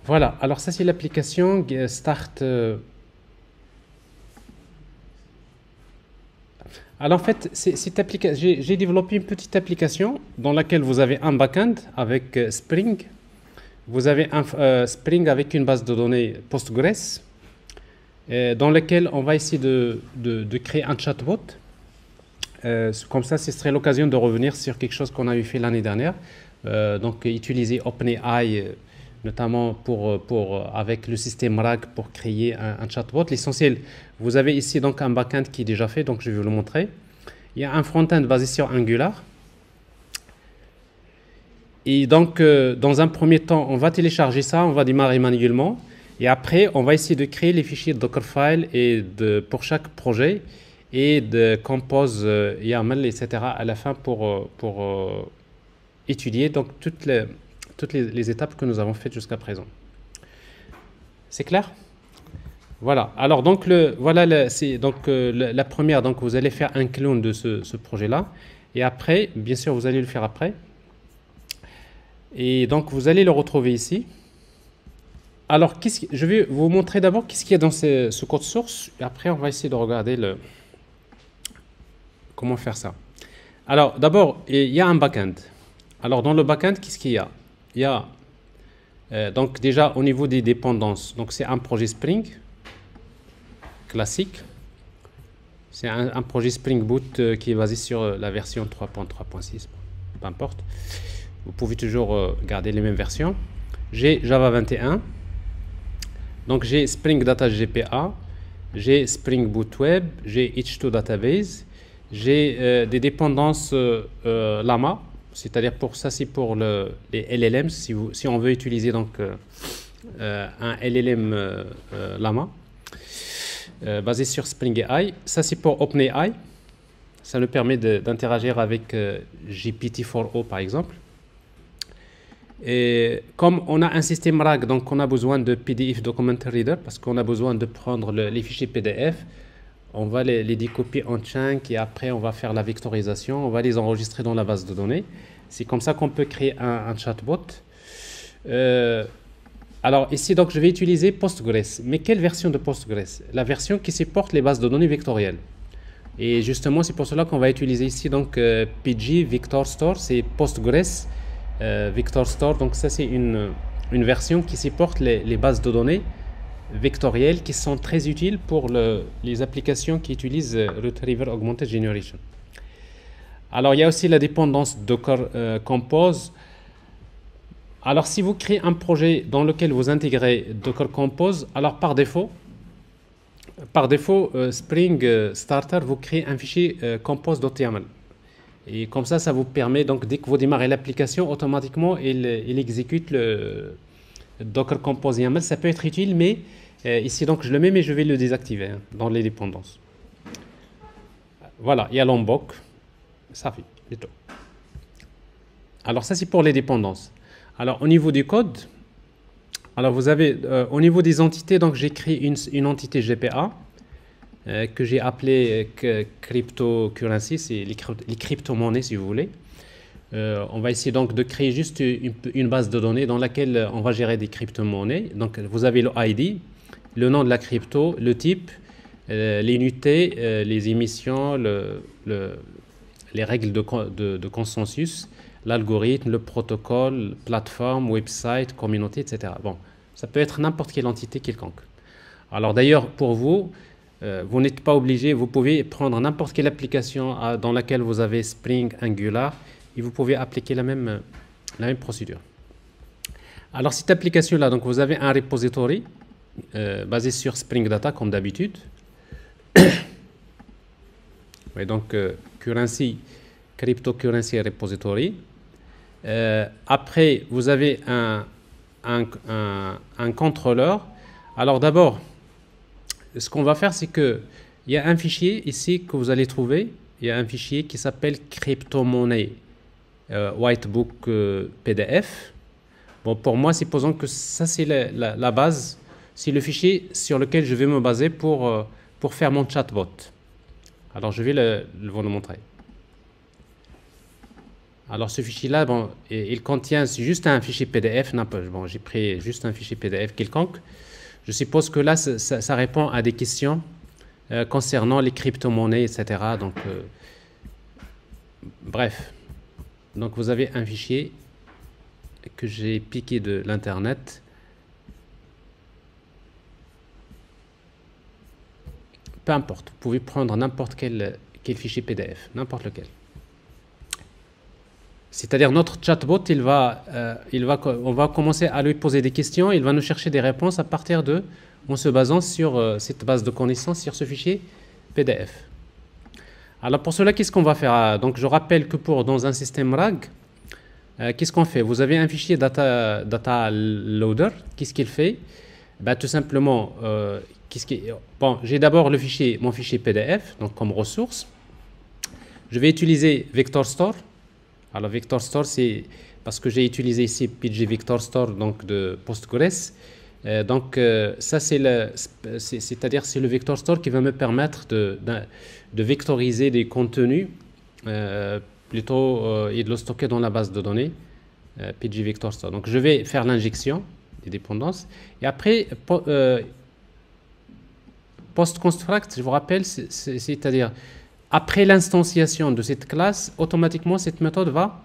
Voilà, alors ça c'est l'application Start. Alors en fait, j'ai développé une petite application dans laquelle vous avez un backend avec Spring. Vous avez un Spring avec une base de données Postgres dans laquelle on va essayer de créer un chatbot. Comme ça, ce serait l'occasion de revenir sur quelque chose qu'on avait fait l'année dernière. Donc utiliser OpenAI notamment avec le système RAG pour créer un chatbot. L'essentiel, vous avez ici donc un backend qui est déjà fait, donc je vais vous le montrer. Il y a un front-end basé sur Angular. Et donc, dans un premier temps, on va télécharger ça, on va démarrer manuellement. Et après, on va essayer de créer les fichiers Dockerfile pour chaque projet et de compose YAML, etc. à la fin pour étudier donc toutes les étapes que nous avons faites jusqu'à présent. C'est clair? Voilà. Alors donc c'est donc la première. Donc vous allez faire un clone de ce projet-là, et après, bien sûr, vous allez le faire après. Et donc vous allez le retrouver ici. Alors je vais vous montrer d'abord qu'est-ce qu'il y a dans ce code source, et après on va essayer de regarder comment faire ça. Alors d'abord, il y a un backend. Alors dans le backend, qu'est-ce qu'il y a? Il y a donc déjà au niveau des dépendances, donc c'est un projet Spring classique. C'est un projet Spring Boot qui est basé sur la version 3.3.6, peu importe. Vous pouvez toujours garder les mêmes versions. J'ai Java 21. Donc j'ai Spring Data GPA, j'ai Spring Boot Web, j'ai H2 Database, j'ai des dépendances Llama. C'est-à-dire pour ça, c'est pour les LLM, si on veut utiliser donc un LLM Llama basé sur Spring AI. Ça, c'est pour OpenAI. Ça nous permet d'interagir avec GPT-4o, par exemple. Et comme on a un système RAG, donc on a besoin de PDF Document Reader, parce qu'on a besoin de prendre les fichiers PDF. On va les découper en chunks et après on va faire la vectorisation, on va les enregistrer dans la base de données. C'est comme ça qu'on peut créer un chatbot. Alors ici, donc, je vais utiliser Postgres. Mais quelle version de Postgres? La version qui supporte les bases de données vectorielles. Et justement, c'est pour cela qu'on va utiliser ici donc PG Vector Store, c'est Postgres Vector Store. Donc ça, c'est une version qui supporte les bases de données vectorielles qui sont très utiles pour les applications qui utilisent Retriever Augmented Generation. Alors, il y a aussi la dépendance Docker Compose. Alors, si vous créez un projet dans lequel vous intégrez Docker Compose, alors par défaut, Spring Starter vous crée un fichier compose.yaml. Et comme ça vous permet, donc, dès que vous démarrez l'application, automatiquement, il exécute le Docker Compose YAML. Ça peut être utile, mais ici, donc, je le mets, mais je vais le désactiver dans les dépendances. Voilà, il y a Lombok. Ça fait le tout. Alors, ça, c'est pour les dépendances. Alors, au niveau du code, alors vous avez, au niveau des entités, donc, j'ai créé une entité GPA que j'ai appelée cryptocurrency, c'est les crypto-monnaies, si vous voulez. On va essayer donc de créer juste une base de données dans laquelle on va gérer des crypto-monnaies. Donc, vous avez le ID, le nom de la crypto, le type, l'unité, les émissions, les règles de consensus, l'algorithme, le protocole, plateforme, website, communauté, etc. Bon, ça peut être n'importe quelle entité quelconque. Alors d'ailleurs, pour vous, vous n'êtes pas obligé, vous pouvez prendre n'importe quelle application dans laquelle vous avez Spring, Angular, et vous pouvez appliquer la même procédure. Alors cette application-là, donc vous avez un repository basé sur Spring Data comme d'habitude. Oui, donc currency, cryptocurrency repository. Après, vous avez un contrôleur. Alors d'abord, ce qu'on va faire, c'est que il y a un fichier ici que vous allez trouver. Il y a un fichier qui s'appelle crypto-monnaie whitebook PDF. Bon, pour moi, supposons que ça, c'est la base. C'est le fichier sur lequel je vais me baser pour faire mon chatbot. Alors, je vais vous le montrer. Alors ce fichier-là, bon, il contient juste un fichier PDF. Bon, j'ai pris juste un fichier PDF quelconque. Je suppose que là, ça répond à des questions concernant les crypto-monnaies, etc. Donc, bref. Donc vous avez un fichier que j'ai piqué de l'internet. Peu importe, vous pouvez prendre n'importe quel fichier PDF, n'importe lequel. C'est-à-dire notre chatbot, on va commencer à lui poser des questions, il va nous chercher des réponses à partir en se basant sur cette base de connaissances, sur ce fichier PDF. Alors pour cela, qu'est-ce qu'on va faire? Donc je rappelle que dans un système RAG, qu'est-ce qu'on fait? Vous avez un fichier data loader. Qu'est-ce qu'il fait? Tout simplement, bon, j'ai d'abord mon fichier PDF, donc comme ressource. Je vais utiliser Vector Store. Alors Vector Store, c'est parce que j'ai utilisé ici PG Vector Store donc de Postgres. Ça c'est-à-dire c'est le Vector Store qui va me permettre de vectoriser des contenus plutôt et de le stocker dans la base de données PG Vector Store. Donc je vais faire l'injection des dépendances et après post-construct, je vous rappelle, c'est-à-dire après l'instanciation de cette classe, automatiquement cette méthode va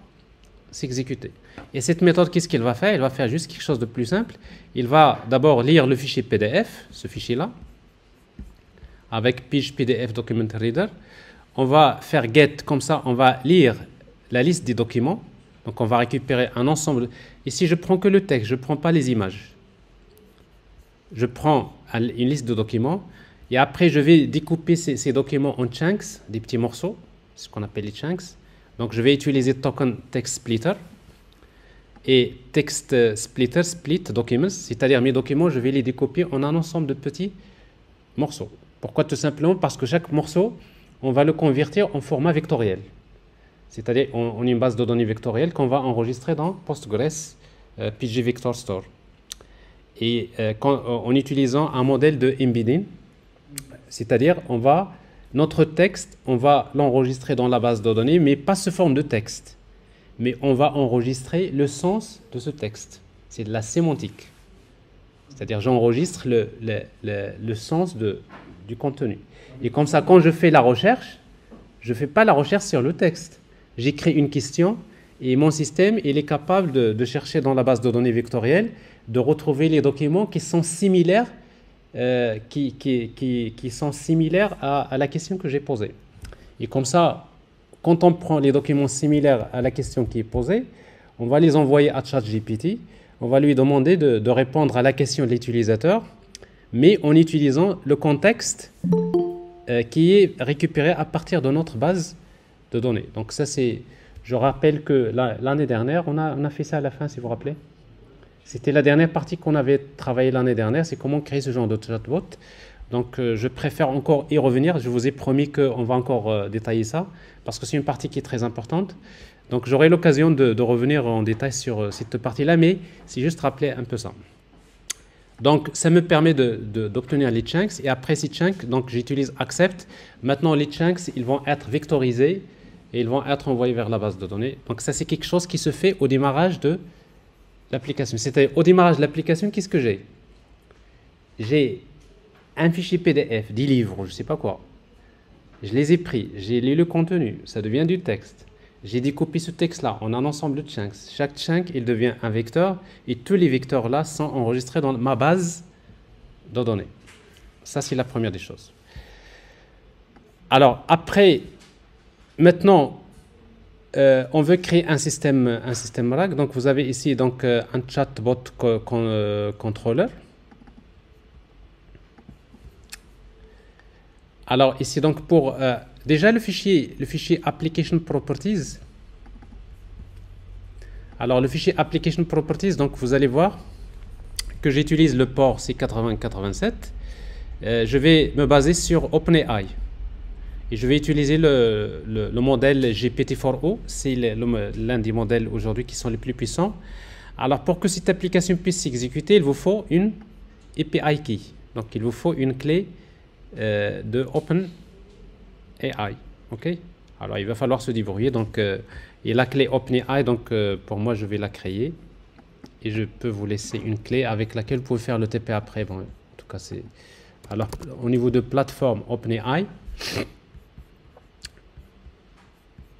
s'exécuter. Et cette méthode, qu'est-ce qu'elle va faire? Elle va faire juste quelque chose de plus simple. Il va d'abord lire le fichier PDF, ce fichier-là, avec page PDF Document Reader. On va faire get, comme ça, on va lire la liste des documents. Donc on va récupérer un ensemble. Ici, je prends que le texte, je ne prends pas les images. Je prends une liste de documents. Et après, je vais découper ces documents en chunks, des petits morceaux, ce qu'on appelle les chunks. Donc, je vais utiliser token text splitter et text splitter split documents, c'est-à-dire mes documents, je vais les découper en un ensemble de petits morceaux. Pourquoi? Tout simplement parce que chaque morceau, on va le convertir en format vectoriel. C'est-à-dire en une base de données vectorielle qu'on va enregistrer dans Postgres PG Vector Store. Et en utilisant un modèle de embedding, c'est-à-dire, notre texte, on va l'enregistrer dans la base de données, mais pas sous forme de texte. Mais on va enregistrer le sens de ce texte. C'est de la sémantique. C'est-à-dire, j'enregistre le sens du contenu. Et comme ça, quand je fais la recherche, je ne fais pas la recherche sur le texte. J'écris une question et mon système, il est capable de chercher dans la base de données vectorielle, de retrouver les documents qui sont similaires qui sont similaires à la question que j'ai posée. Et comme ça, quand on prend les documents similaires à la question qui est posée, on va les envoyer à ChatGPT, on va lui demander de répondre à la question de l'utilisateur, mais en utilisant le contexte qui est récupéré à partir de notre base de données. Donc ça, je rappelle que l'année dernière, on a fait ça à la fin, si vous vous rappelez. C'était la dernière partie qu'on avait travaillé l'année dernière, c'est comment créer ce genre de chatbot. Donc, je préfère encore y revenir. Je vous ai promis qu'on va encore détailler ça, parce que c'est une partie qui est très importante. Donc, j'aurai l'occasion de revenir en détail sur cette partie-là, mais c'est juste rappeler un peu ça. Donc, ça me permet d'obtenir les chunks, et après ces chunks, donc j'utilise accept. Maintenant, les chunks, ils vont être vectorisés, et ils vont être envoyés vers la base de données. Donc, ça, c'est quelque chose qui se fait au démarrage de l'application. C'est-à-dire, au démarrage de l'application, qu'est-ce que j'ai? J'ai un fichier PDF, 10 livres, je ne sais pas quoi. Je les ai pris, j'ai lu le contenu, ça devient du texte. J'ai découpé ce texte-là en un ensemble de chunks. Chaque chunk, il devient un vecteur, et tous les vecteurs-là sont enregistrés dans ma base de données. Ça, c'est la première des choses. Alors, après, maintenant, on veut créer un système RAG. Donc, vous avez ici donc, un chatbot controller. Alors, ici, donc, pour déjà le fichier application properties. Alors, le fichier application properties, donc, vous allez voir que j'utilise le port C8087. Je vais me baser sur OpenAI. Et je vais utiliser le modèle GPT-4o. C'est l'un des modèles aujourd'hui qui sont les plus puissants. Alors, pour que cette application puisse s'exécuter, il vous faut une API key. Donc, il vous faut une clé de OpenAI. OK? Alors, il va falloir se débrouiller. Donc, et la clé OpenAI, donc, pour moi, je vais la créer. Et je peux vous laisser une clé avec laquelle vous pouvez faire le TP après. Bon, en tout cas, c'est... Alors, au niveau de plateforme OpenAI,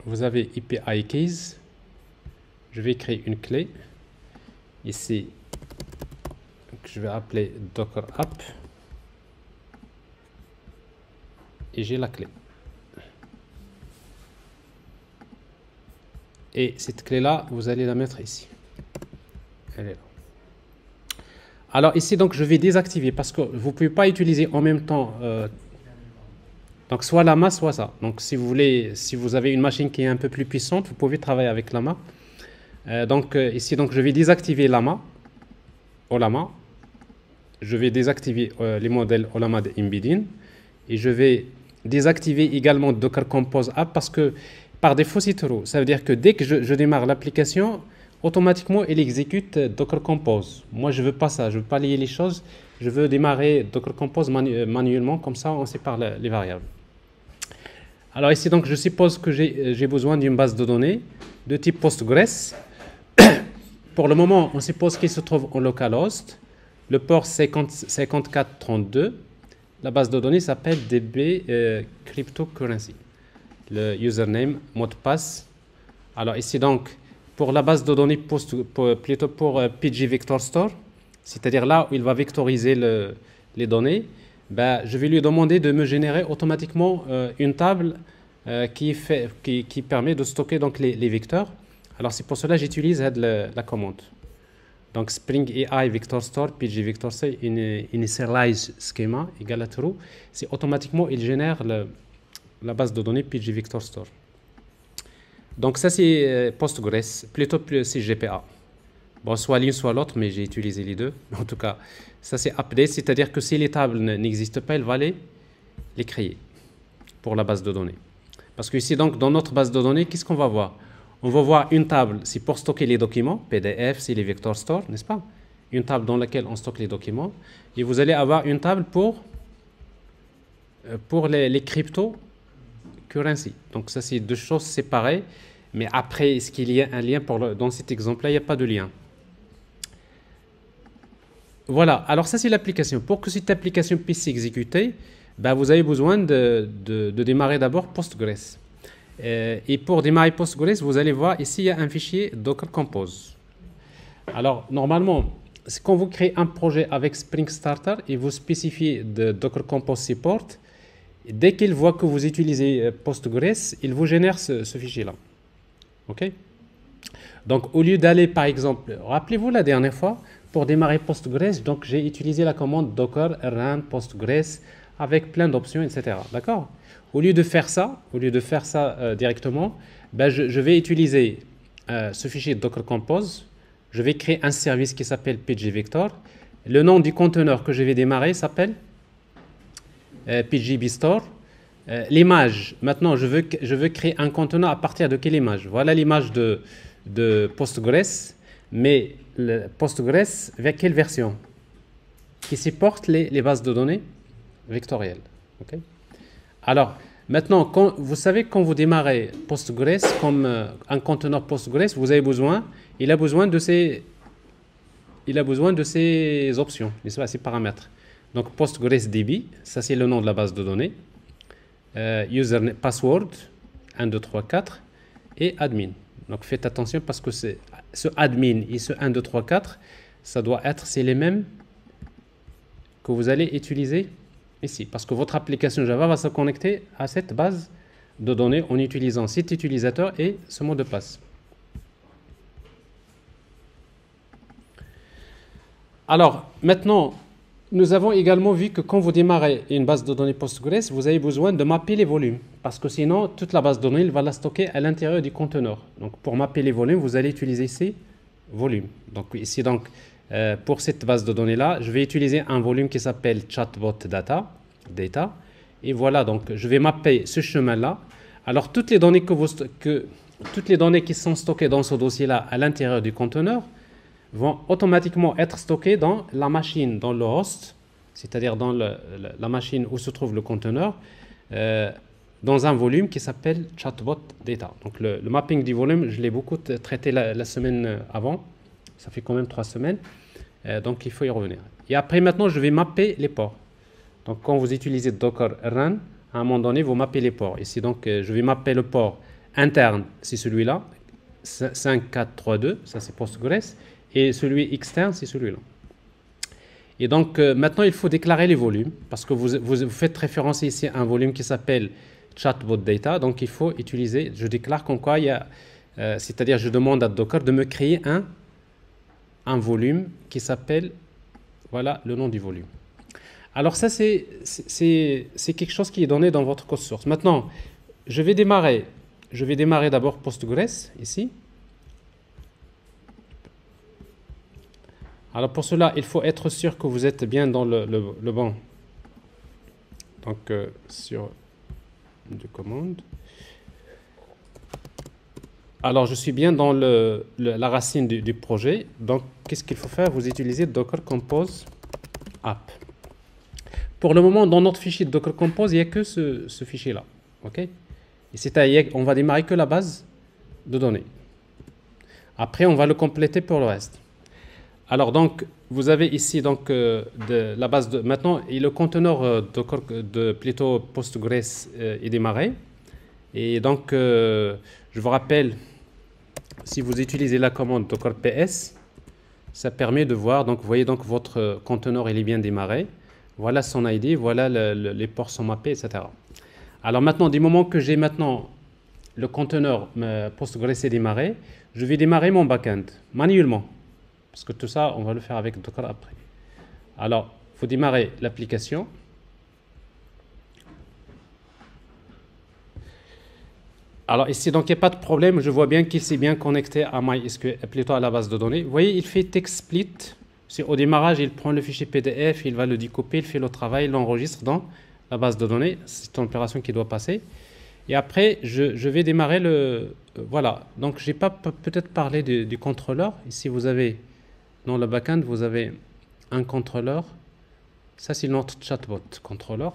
vous avez API Keys. Je vais créer une clé. Ici, je vais appeler Docker App. Et j'ai la clé. Et cette clé-là, vous allez la mettre ici. Elle est là. Alors ici, donc, je vais désactiver parce que vous ne pouvez pas utiliser en même temps donc soit Llama, soit ça. Donc si vous voulez, si vous avez une machine qui est un peu plus puissante, vous pouvez travailler avec Llama. Ici, donc, je vais désactiver Llama. Ollama. Je vais désactiver les modèles Ollama de Embedding. Et je vais désactiver également Docker Compose App parce que par défaut, c'est true. Ça veut dire que dès que je démarre l'application, automatiquement, il exécute Docker Compose. Moi, je ne veux pas ça. Je ne veux pas lier les choses. Je veux démarrer Docker Compose manuellement. Comme ça, on sépare les variables. Alors ici, donc, je suppose que j'ai besoin d'une base de données de type Postgres. Pour le moment, on suppose qu'il se trouve en localhost. Le port 5432. La base de données s'appelle DB Cryptocurrency. Le username, mot de passe. Alors ici, donc, pour la base de données, plutôt pour PG Vector Store, c'est-à-dire là où il va vectoriser les données, ben, je vais lui demander de me générer automatiquement une table qui permet de stocker donc, les vecteurs. Alors c'est pour cela que j'utilise la commande. Donc Spring AI Vector Store, PG Vector Store, initialize schema égale à true. C'est automatiquement, il génère la base de données PG Vector Store. Donc ça c'est Postgres, plutôt c'est GPA. Bon, soit l'une soit l'autre, mais j'ai utilisé les deux. En tout cas, ça c'est update, c'est-à-dire que si les tables n'existent pas, il va les créer pour la base de données. Parce que ici, donc, dans notre base de données, qu'est-ce qu'on va voir? On va voir une table, c'est pour stocker les documents, PDF, c'est les vector store, n'est-ce pas? Une table dans laquelle on stocke les documents. Et vous allez avoir une table pour les cryptocurrency. Donc ça, c'est deux choses séparées. Mais après, est-ce qu'il y a un lien dans cet exemple-là? Il n'y a pas de lien. Voilà, alors ça c'est l'application. Pour que cette application puisse s'exécuter, ben, vous avez besoin de démarrer d'abord Postgres. Et pour démarrer Postgres, vous allez voir ici, il y a un fichier Docker Compose. Alors, normalement, quand vous créez un projet avec Spring Starter et vous spécifiez de Docker Compose Support, dès qu'il voit que vous utilisez Postgres, il vous génère ce fichier-là. OK? Donc, au lieu d'aller, par exemple, rappelez-vous la dernière fois, pour démarrer Postgres, donc j'ai utilisé la commande docker run Postgres avec plein d'options, etc. D'accord? Au lieu de faire ça directement, ben je vais utiliser ce fichier Docker Compose. Je vais créer un service qui s'appelle pgvector. Le nom du conteneur que je vais démarrer s'appelle pgbstore. L'image, maintenant, je veux créer un conteneur à partir de quelle image? Voilà l'image de Postgres, mais le Postgres vers quelle version? Qui supporte les bases de données vectorielles. Okay? Alors, maintenant, vous savez, quand vous démarrez Postgres comme un conteneur Postgres, il a besoin de ces options, ces paramètres. Donc, PostgresDB, ça c'est le nom de la base de données. Username, password, 1, 2, 3, 4, et admin. Donc, faites attention parce que ce admin et ce 1, 2, 3, 4, ça doit être, c'est les mêmes que vous allez utiliser ici. Parce que votre application Java va se connecter à cette base de données en utilisant cet utilisateur et ce mot de passe. Alors, maintenant, nous avons également vu que quand vous démarrez une base de données Postgres, vous avez besoin de mapper les volumes. Parce que sinon, toute la base de données, il va la stocker à l'intérieur du conteneur. Donc, pour mapper les volumes, vous allez utiliser ces volumes. Donc, ici, pour cette base de données-là, je vais utiliser un volume qui s'appelle chatbot data. Et voilà, donc, je vais mapper ce chemin-là. Alors, toutes les données qui sont stockées dans ce dossier-là à l'intérieur du conteneur vont automatiquement être stockées dans la machine, dans le host, c'est-à-dire dans la machine où se trouve le conteneur, dans un volume qui s'appelle chatbot data. Donc le mapping du volume, je l'ai beaucoup traité la semaine avant. Ça fait quand même 3 semaines. Donc il faut y revenir. Et après maintenant, je vais mapper les ports. Donc quand vous utilisez Docker Run, à un moment donné, vous mappez les ports. Ici, donc, je vais mapper le port interne, c'est celui-là, 5432, ça c'est Postgres, et celui externe, c'est celui-là. Et donc, maintenant, il faut déclarer les volumes, parce que vous faites référence ici à un volume qui s'appelle chatbot data, donc il faut utiliser, je déclare qu'en quoi il y a, c'est-à-dire je demande à Docker de me créer un volume qui s'appelle, voilà le nom du volume. Alors ça, c'est quelque chose qui est donné dans votre code source. Maintenant, je vais démarrer d'abord Postgres, ici. Alors pour cela, il faut être sûr que vous êtes bien dans le bon. Donc, sur de commande. Alors, je suis bien dans la racine du projet. Donc, qu'est-ce qu'il faut faire? Vous utilisez Docker Compose App. Pour le moment, dans notre fichier de Docker Compose, il n'y a que ce fichier-là. OK? Et c'est-à-dire qu'on va démarrer que la base de données. Après, on va le compléter pour le reste. Alors, donc, vous avez ici donc, la base de... Maintenant, et le conteneur Docker, plutôt Postgres est démarré. Et donc, je vous rappelle, si vous utilisez la commande Docker PS, ça permet de voir, donc vous voyez donc votre conteneur il est bien démarré. Voilà son ID, voilà les ports sont mappés, etc. Alors maintenant, du moment que j'ai maintenant le conteneur Postgres est démarré, je vais démarrer mon backend manuellement. Parce que tout ça, on va le faire avec Docker après. Alors, il faut démarrer l'application. Alors ici, donc il n'y a pas de problème. Je vois bien qu'il s'est bien connecté à MySQL, plutôt à la base de données. Vous voyez, il fait text split. Au démarrage, il prend le fichier PDF, il va le découper, il fait le travail, il l'enregistre dans la base de données. C'est une opération qui doit passer. Et après, je vais démarrer le... voilà. Donc, je n'ai pas peut-être parlé du contrôleur. Ici, vous avez, dans le backend, vous avez un contrôleur. Ça, c'est notre chatbot contrôleur.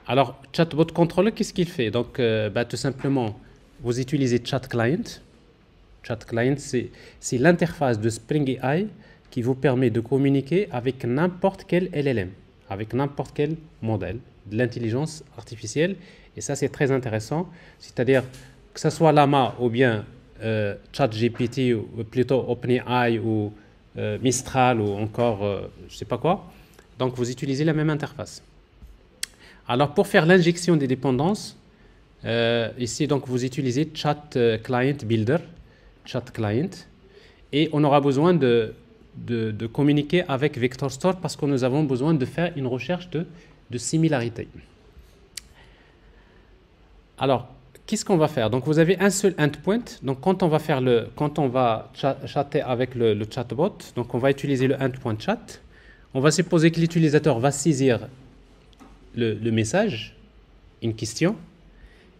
Alors, chatbot controller, qu'est-ce qu'il fait? Donc, tout simplement, vous utilisez chat client. Chat client, c'est l'interface de Spring AI qui vous permet de communiquer avec n'importe quel LLM, avec n'importe quel modèle de l'intelligence artificielle. Et ça, c'est très intéressant. C'est-à-dire que ce soit Llama ou bien ChatGPT, ou plutôt OpenAI ou Mistral ou encore je ne sais pas quoi. Donc, vous utilisez la même interface. Alors, pour faire l'injection des dépendances, ici, donc, vous utilisez Chat Client Builder, Chat Client, et on aura besoin de communiquer avec Vector Store parce que nous avons besoin de faire une recherche de similarité. Alors, qu'est-ce qu'on va faire? Donc, vous avez un seul endpoint. Donc, quand on va chatter avec le chatbot, donc on va utiliser le endpoint chat. On va supposer que l'utilisateur va saisir le message, une question.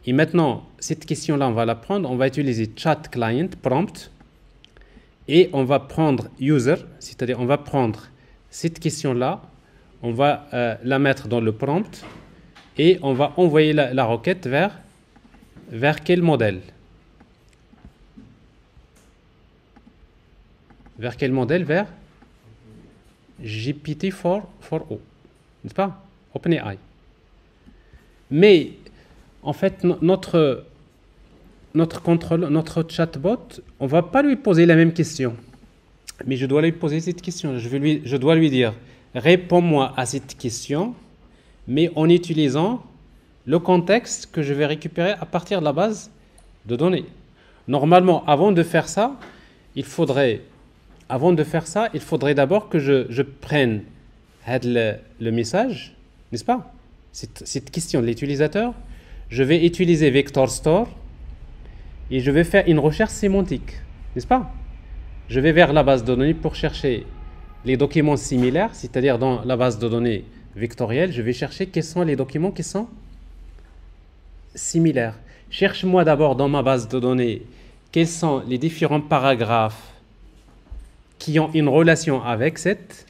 Et maintenant, cette question-là, on va la prendre. On va utiliser chat client prompt. Et on va prendre user, c'est-à-dire on va prendre cette question-là. On va la mettre dans le prompt. Et on va envoyer la requête vers quel modèle? Vers quel modèle? Vers GPT-4o, n'est-ce pas? OpenAI. Mais en fait, notre chatbot, on ne va pas lui poser la même question. Mais je dois lui poser cette question. Je dois lui dire, réponds-moi à cette question, mais en utilisant le contexte que je vais récupérer à partir de la base de données. Normalement, avant de faire ça, il faudrait d'abord que je prenne le message, n'est-ce pas? Cette question de l'utilisateur. Je vais utiliser Vector Store et je vais faire une recherche sémantique, n'est-ce pas? Je vais vers la base de données pour chercher les documents similaires, c'est-à-dire dans la base de données vectorielle, je vais chercher quels sont les documents qui sont similaires. Cherche-moi d'abord dans ma base de données quels sont les différents paragraphes qui ont une relation avec cette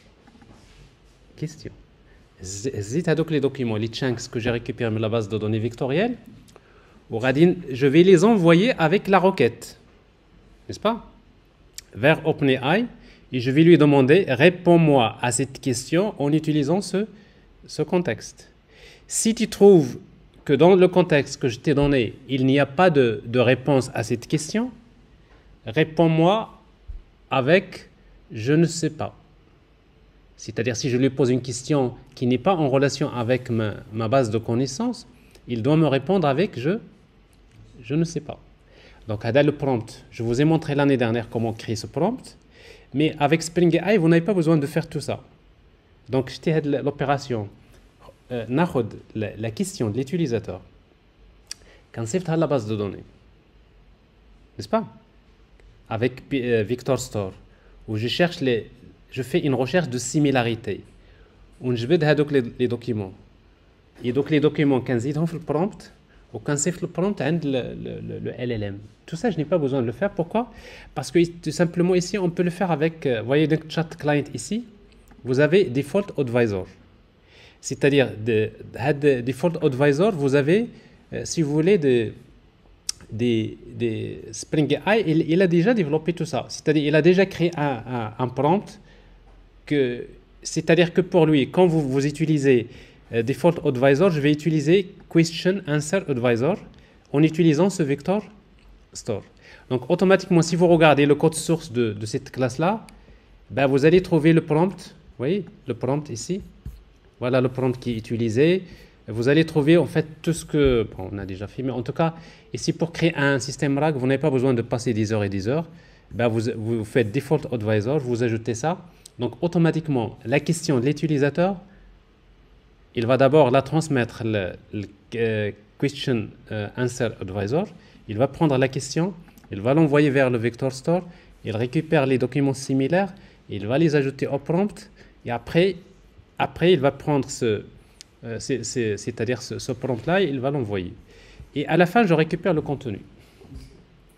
question. زيت هذوك les documents, les chunks que j'ai récupérés de la base de données vectorielle, je vais les envoyer avec la requête, n'est-ce pas, vers OpenAI, et je vais lui demander, réponds-moi à cette question en utilisant ce contexte. Si tu trouves que dans le contexte que je t'ai donné, il n'y a pas de réponse à cette question, réponds-moi avec je ne sais pas. C'est-à-dire, si je lui pose une question qui n'est pas en relation avec ma base de connaissances, il doit me répondre avec je ne sais pas. Donc, là, le prompt. Je vous ai montré l'année dernière comment créer ce prompt, mais avec Spring AI, vous n'avez pas besoin de faire tout ça. Donc, je l'opération. La question de l'utilisateur. Quand c'est à la base de données, n'est-ce pas? Avec Vector Store, où je fais une recherche de similarité. On je vais les documents. Et donc les documents, quand ils ont fait le prompt, ou quand c'est le prompt, le LLM. Tout ça, je n'ai pas besoin de le faire. Pourquoi? Parce que tout simplement ici, on peut le faire avec, vous voyez, le chat client ici, vous avez Default Advisor. C'est-à-dire, Default Advisor, vous avez, si vous voulez, des Spring AI, il a déjà développé tout ça. C'est-à-dire, il a déjà créé un prompt. C'est-à-dire que pour lui, quand vous utilisez Default Advisor, je vais utiliser Question Answer Advisor en utilisant ce Vector Store. Donc, automatiquement, si vous regardez le code source de cette classe-là, ben, vous allez trouver le prompt. Vous voyez, le prompt ici. Voilà le prompt qui est utilisé. Vous allez trouver en fait tout ce que... Bon, on a déjà fait, mais en tout cas, ici, pour créer un système RAG, vous n'avez pas besoin de passer des heures et des heures. Ben, vous faites Default Advisor, vous ajoutez ça. Donc, automatiquement, la question de l'utilisateur, il va d'abord la transmettre le Question Answer Advisor. Il va prendre la question, il va l'envoyer vers le Vector Store, il récupère les documents similaires, il va les ajouter au prompt, et après il va prendre c'est-à-dire ce prompt-là, il va l'envoyer. Et à la fin, je récupère le contenu.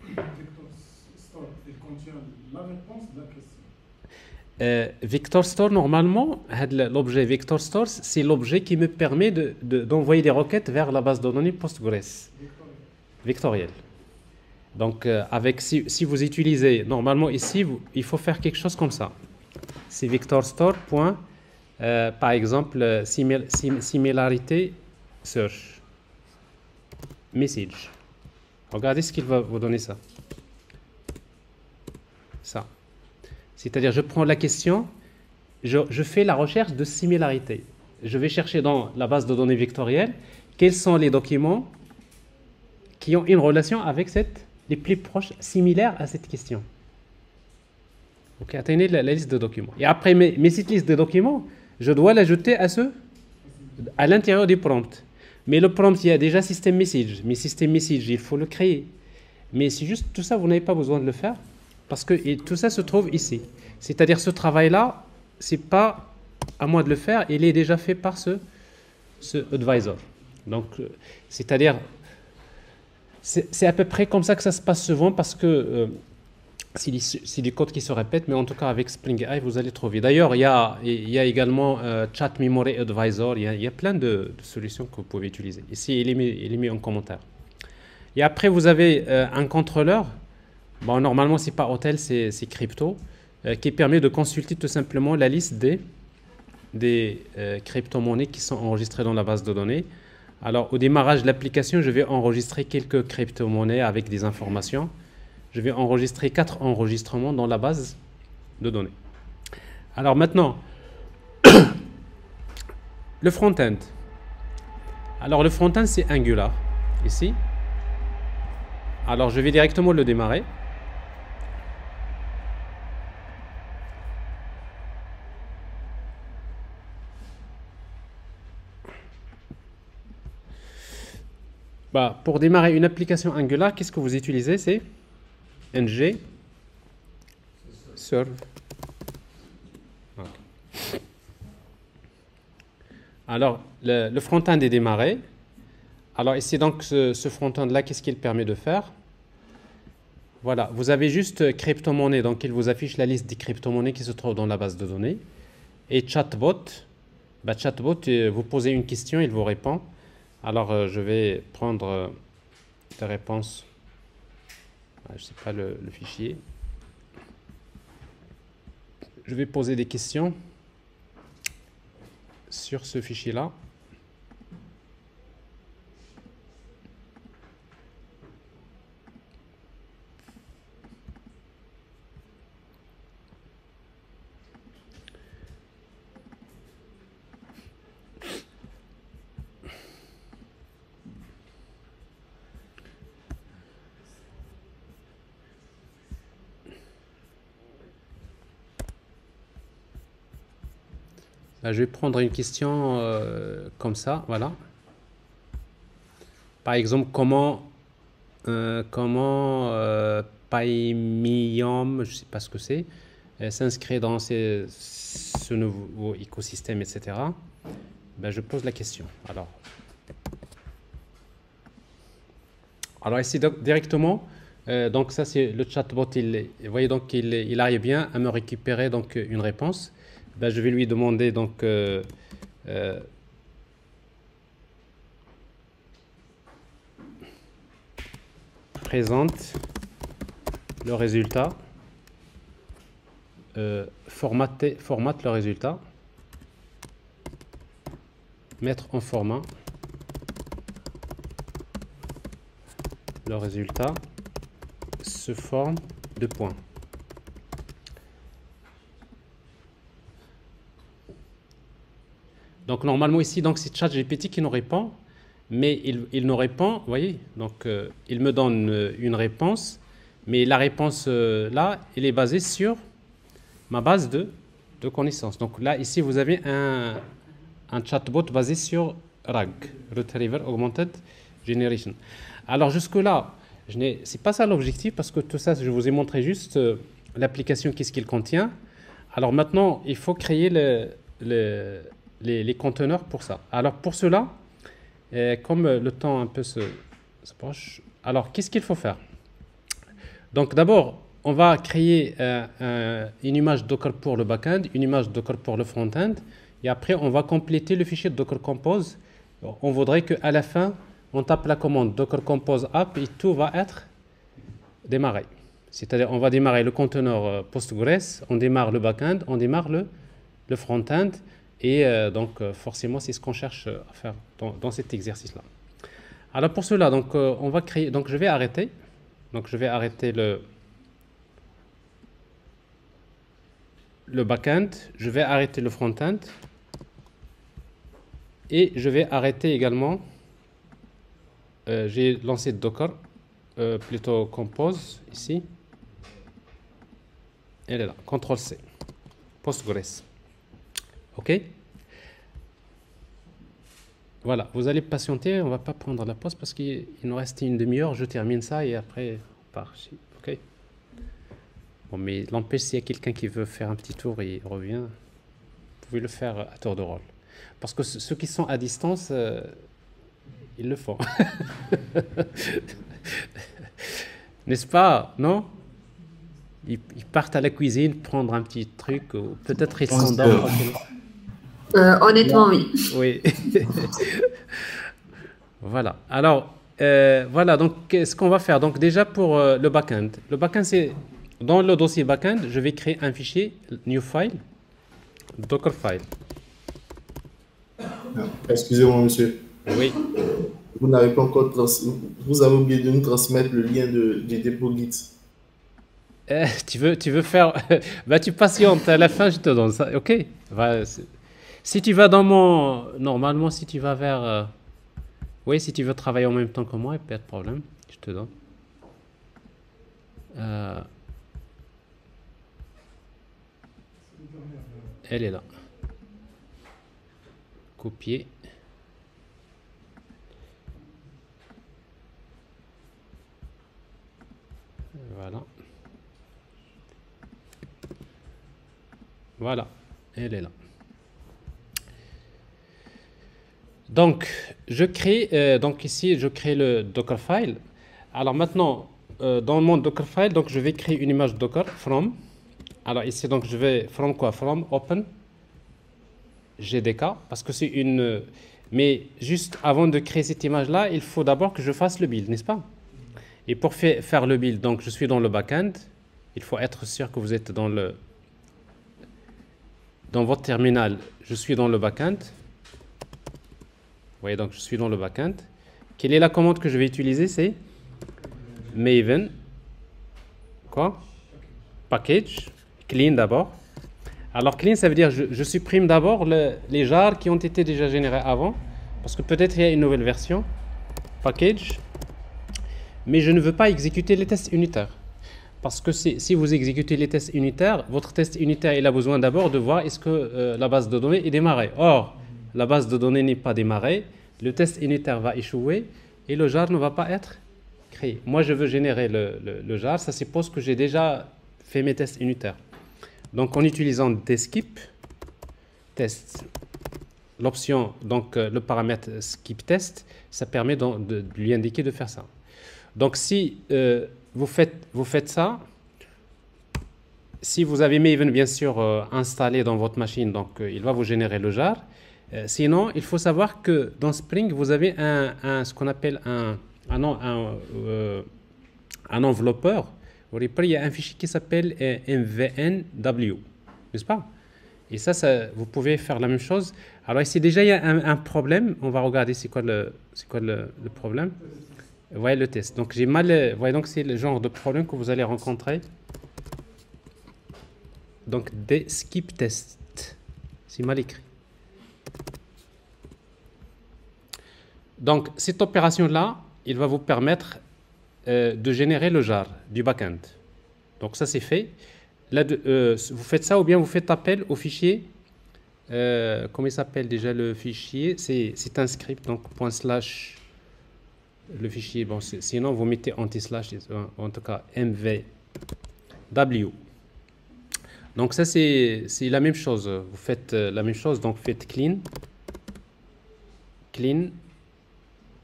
Il contient la réponse de la question. Vector Store, normalement, l'objet Vector Store, c'est l'objet qui me permet d'envoyer des requêtes vers la base de données Postgres vectorielle. Donc, si vous utilisez, normalement ici, il faut faire quelque chose comme ça. C'est Vector Store. Par exemple, similarité search message. Regardez ce qu'il va vous donner ça. Ça. C'est-à-dire, je prends la question, je fais la recherche de similarité. Je vais chercher dans la base de données vectorielle quels sont les documents qui ont une relation avec les plus proches, similaires à cette question. Ok, atteignez la liste de documents. Et après cette liste de documents, je dois l'ajouter à l'intérieur du prompt. Mais le prompt, il y a déjà système message. Mais système message, il faut le créer. Mais c'est juste tout ça, vous n'avez pas besoin de le faire. Parce que tout ça se trouve ici. C'est-à-dire ce travail-là, c'est pas à moi de le faire, il est déjà fait par ce advisor. Donc, c'est-à-dire, c'est à peu près comme ça que ça se passe souvent parce que c'est des codes qui se répètent, mais en tout cas avec Spring AI, vous allez trouver. D'ailleurs, il y a également Chat Memory Advisor, il y a plein de solutions que vous pouvez utiliser. Ici, il est mis en commentaire. Et après, vous avez un contrôleur. Bon, normalement, ce n'est pas Hotel, c'est Crypto, qui permet de consulter tout simplement la liste des crypto-monnaies qui sont enregistrées dans la base de données. Alors, au démarrage de l'application, je vais enregistrer quelques crypto-monnaies avec des informations. Je vais enregistrer 4 enregistrements dans la base de données. Alors maintenant, le front-end. Alors, le front-end, c'est Angular, ici. Alors, je vais directement le démarrer. Bah, pour démarrer une application Angular, qu'est-ce que vous utilisez? C'est ng serve. Okay. Alors, le front-end est démarré. Alors ici, donc, ce front-end-là, qu'est-ce qu'il permet de faire? Voilà, vous avez juste crypto-monnaie, donc il vous affiche la liste des crypto-monnaies qui se trouvent dans la base de données. Et chatbot, Bah, chatbot, vous posez une question, il vous répond. Alors, je vais prendre des réponses. Je ne sais pas le fichier. Je vais poser des questions sur ce fichier-là. Là, je vais prendre une question comme ça, voilà. Par exemple, comment Paimium, je ne sais pas ce que c'est, s'inscrit dans ce nouveau écosystème, etc. Ben, je pose la question. Alors ici, directement, donc ça c'est le chatbot, vous voyez donc il arrive bien à me récupérer donc une réponse. Ben, je vais lui demander donc présente le résultat, formate le résultat, mettre en format le résultat se forme de points. Donc normalement ici, donc c'est ChatGPT qui nous répond, mais il nous répond, vous voyez, donc il me donne une réponse, mais la réponse là, elle est basée sur ma base de connaissances. Donc là, ici, vous avez un chatbot basé sur RAG, Retriever Augmented Generation. Alors jusque-là, c'est pas ça l'objectif, parce que tout ça, je vous ai montré juste l'application, qu'est-ce qu'il contient. Alors maintenant, il faut créer les conteneurs pour ça. Alors pour cela, comme le temps un peu s'approche, alors qu'est-ce qu'il faut faire? Donc d'abord, on va créer une image Docker pour le backend, une image Docker pour le front-end, et après on va compléter le fichier Docker Compose. On voudrait qu'à la fin, on tape la commande Docker Compose app et tout va être démarré. C'est-à-dire on va démarrer le conteneur Postgres, on démarre le backend, on démarre le front-end, et donc forcément c'est ce qu'on cherche à faire dans cet exercice-là. Alors pour cela, donc on va créer, donc je vais arrêter le backend, je vais arrêter le front-end, et je vais arrêter également, j'ai lancé Docker, plutôt Compose, ici, elle est là, CTRL-C, Postgres, ok. Voilà, vous allez patienter, on ne va pas prendre la pause parce qu'il nous reste une demi-heure, je termine ça et après on part. Ok. Bon, mais l'empêche, s'il y a quelqu'un qui veut faire un petit tour et il revient, vous pouvez le faire à tour de rôle. Parce que ceux qui sont à distance, ils le font. N'est-ce pas? Non? Ils partent à la cuisine prendre un petit truc, ou peut-être ils s'endorment tranquillement. Honnêtement, oui. Oui. Voilà. Alors, voilà. Donc, ce qu'on va faire. Donc, déjà pour le backend. Le backend, c'est dans le dossier backend, je vais créer un fichier new file, Docker file. Excusez-moi, monsieur. Oui. Vous n'avez pas encore vous avez oublié de nous transmettre le lien du dépôt Git. Tu veux faire. Bah, tu patientes. À la fin, je te donne ça. Ok. Bah, si tu vas dans mon... Normalement, si tu vas vers... Oui, si tu veux travailler en même temps que moi, pas de problème. Je te donne. Elle est là. Copier. Voilà. Voilà. Elle est là. Donc, je crée, donc ici, je crée le Dockerfile. Alors maintenant, dans mon Dockerfile, donc je vais créer une image Docker from. Alors ici, donc je vais from quoi? From open GDK, parce que c'est une... Mais juste avant de créer cette image-là, il faut d'abord que je fasse le build, n'est-ce pas? Et pour faire le build, donc je suis dans le backend. Il faut être sûr que vous êtes dans votre terminal. Je suis dans le backend. Vous voyez, donc je suis dans le backend. Quelle est la commande que je vais utiliser? C'est Maven. Quoi? Package. Clean d'abord. Alors clean, ça veut dire je supprime d'abord les jars qui ont été déjà générés avant. Parce que peut-être il y a une nouvelle version. Package. Mais je ne veux pas exécuter les tests unitaires. Parce que si vous exécutez les tests unitaires, votre test unitaire, il a besoin d'abord de voir est-ce que la base de données est démarrée. Or, la base de données n'est pas démarrée, le test unitaire va échouer et le jar ne va pas être créé. Moi, je veux générer le jar, ça suppose que j'ai déjà fait mes tests unitaires. Donc, en utilisant skip test, l'option, donc le paramètre skip test, ça permet de lui indiquer de faire ça. Donc, si vous faites ça, si vous avez Maven, bien sûr, installé dans votre machine, donc il va vous générer le jar. Sinon, il faut savoir que dans Spring, vous avez ce qu'on appelle un enveloppeur. Vous voyez, il y a un fichier qui s'appelle mvnw, n'est-ce pas? Et ça, vous pouvez faire la même chose. Alors ici, déjà, il y a un problème. On va regarder c'est quoi le problème. Vous voyez le test. Donc, vous voyez, donc c'est le genre de problème que vous allez rencontrer. Donc, des skip test. C'est mal écrit. Donc, cette opération-là, il va vous permettre de générer le jar du backend. Donc, ça, c'est fait. Là, vous faites ça ou bien vous faites appel au fichier. Comment il s'appelle déjà le fichier? C'est un script, donc /. Le fichier, bon, sinon vous mettez anti-slash, en tout cas mvw. Donc ça c'est la même chose, vous faites la même chose, donc faites clean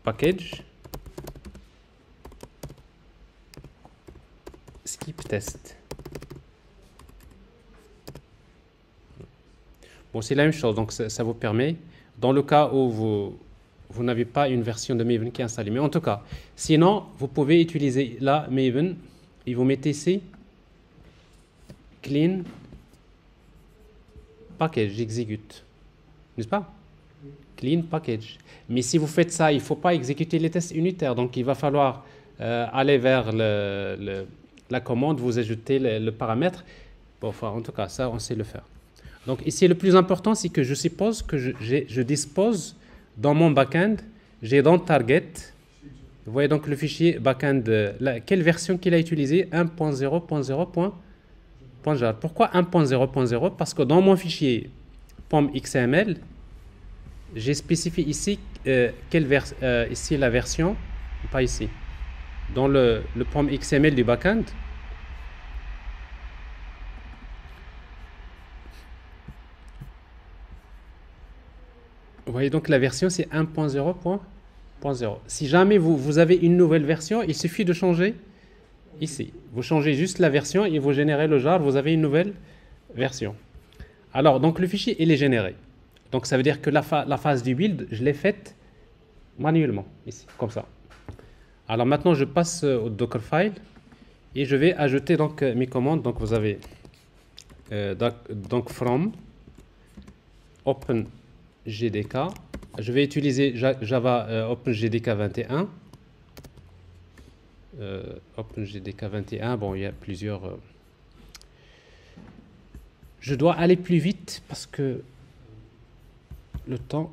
package skip test. Bon, c'est la même chose, donc ça vous permet, dans le cas où vous n'avez pas une version de Maven qui est installée. Mais en tout cas, sinon, vous pouvez utiliser la Maven et vous mettez ici clean package, j'exécute. N'est-ce pas? Clean package. Mais si vous faites ça, il ne faut pas exécuter les tests unitaires. Donc, il va falloir aller vers la commande, vous ajoutez le paramètre. Bon, enfin, en tout cas, ça, on sait le faire. Donc, ici, le plus important, c'est que je suppose que je dispose dans mon backend, j'ai dans target, vous voyez donc le fichier backend, quelle version qu'il a utilisé? 1.0.0.jar. Pourquoi 1.0.0? Parce que dans mon fichier pom.xml, j'ai spécifié ici ici la version, pas ici, dans le pom.xml du backend. Vous voyez donc la version c'est 1.0.0. Si jamais vous avez une nouvelle version, il suffit de changer ici. Vous changez juste la version et vous générez le jar, vous avez une nouvelle version. Alors donc le fichier il est généré. Donc ça veut dire que la phase du build, je l'ai faite manuellement, ici, comme ça. Alors maintenant je passe au Dockerfile et je vais ajouter donc mes commandes. Donc vous avez donc from open GDK, je vais utiliser Java OpenGDK 21. OpenGDK 21, bon, il y a plusieurs. Je dois aller plus vite parce que le temps.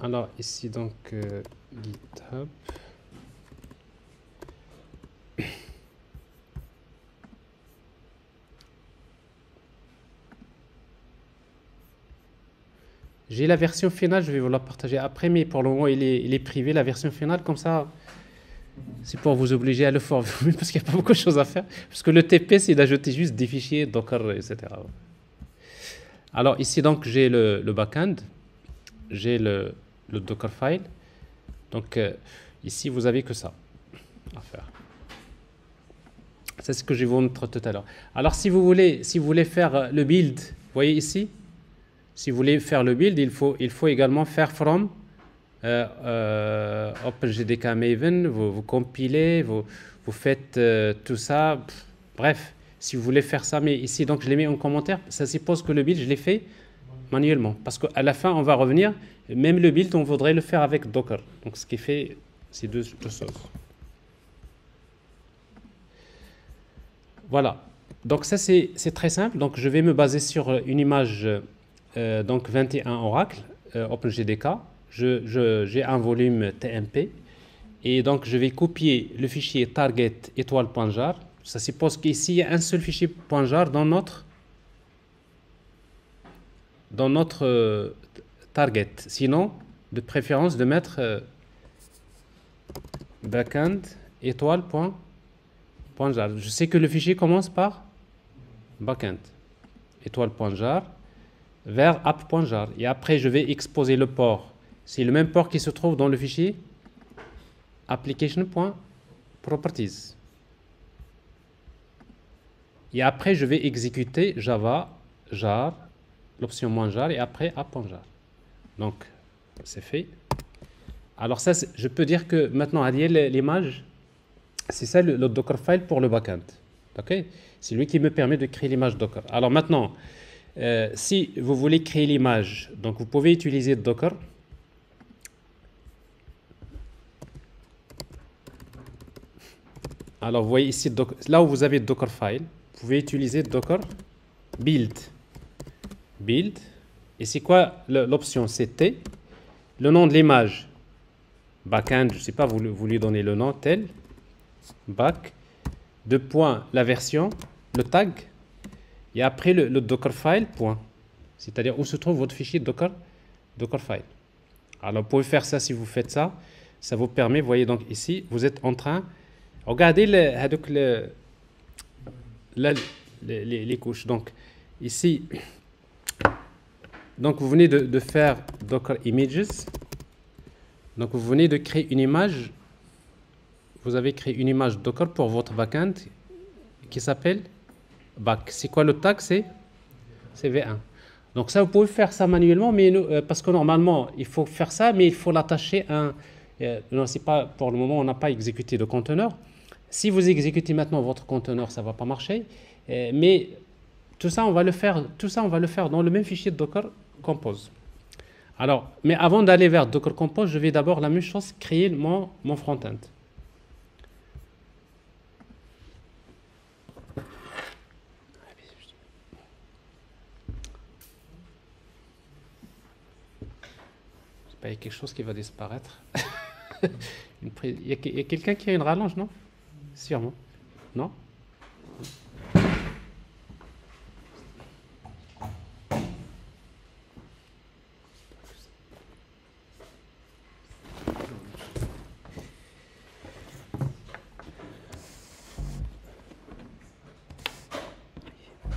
Alors, ici, donc, GitHub. J'ai la version finale, je vais vous la partager après, mais pour le moment, il est privé, la version finale, comme ça, c'est pour vous obliger à le former, parce qu'il n'y a pas beaucoup de choses à faire, parce que le TP, c'est d'ajouter juste des fichiers, Docker, etc. Alors ici, donc, j'ai le backend, j'ai le Dockerfile, donc ici, vous avez que ça à faire. C'est ce que je vais vous montrer tout à l'heure. Alors, si vous voulez faire le build, vous voyez ici, si vous voulez faire le build, il faut également faire from OpenJDK Maven, vous compilez, vous faites tout ça. Bref, si vous voulez faire ça, mais ici, donc je l'ai mis en commentaire, ça suppose que le build, je l'ai fait manuellement. Parce qu'à la fin, on va revenir, même le build, on voudrait le faire avec Docker. Donc, ce qui fait ces deux choses. Voilà. Donc, ça, c'est très simple. Donc, je vais me baser sur une image donc 21 Oracle, OpenJDK. J'ai un volume TMP. Et donc, je vais copier le fichier target étoile.jar. Ça suppose qu'ici, il y a un seul fichier .jar dans notre target. Sinon, de préférence, de mettre backend étoile.jar. Je sais que le fichier commence par backend étoile.jar vers app.jar. Et après, je vais exposer le port. C'est le même port qui se trouve dans le fichier application.properties. Et après, je vais exécuter Java, jar, l'option -jar et après app.jar. Donc, c'est fait. Alors ça, je peux dire que maintenant, l'image, c'est ça le Dockerfile pour le backend. Okay? C'est lui qui me permet de créer l'image Docker. Alors maintenant, si vous voulez créer l'image, donc vous pouvez utiliser Docker. Alors, vous voyez ici, là où vous avez Dockerfile, vous pouvez utiliser Docker build. Build. Et c'est quoi l'option? C'est T. Le nom de l'image, backend, je ne sais pas, vous lui donnez le nom tel. Back. Deux points, la version, le tag. Et après le Dockerfile, point. C'est-à-dire où se trouve votre fichier Dockerfile. Alors, vous pouvez faire ça si vous faites ça. Ça vous permet, vous voyez donc ici, vous êtes en train. Regardez les couches. Donc, ici, donc vous venez de faire Docker Images. Donc, vous venez de créer une image. Vous avez créé une image Docker pour votre backend qui s'appelle back. C'est quoi le tag? C'est V1. Donc, ça, vous pouvez faire ça manuellement, mais parce que normalement, il faut faire ça, mais il faut l'attacher à un. Non, c'est pas, pour le moment, on n'a pas exécuté de conteneur. Si vous exécutez maintenant votre conteneur, ça ne va pas marcher. Mais tout ça, on va le faire dans le même fichier de Docker Compose. Alors, mais avant d'aller vers Docker Compose, je vais d'abord la même chose, créer mon front-end. Il y a quelque chose qui va disparaître. Il y a quelqu'un qui a une rallonge, non? Sûrement. Non?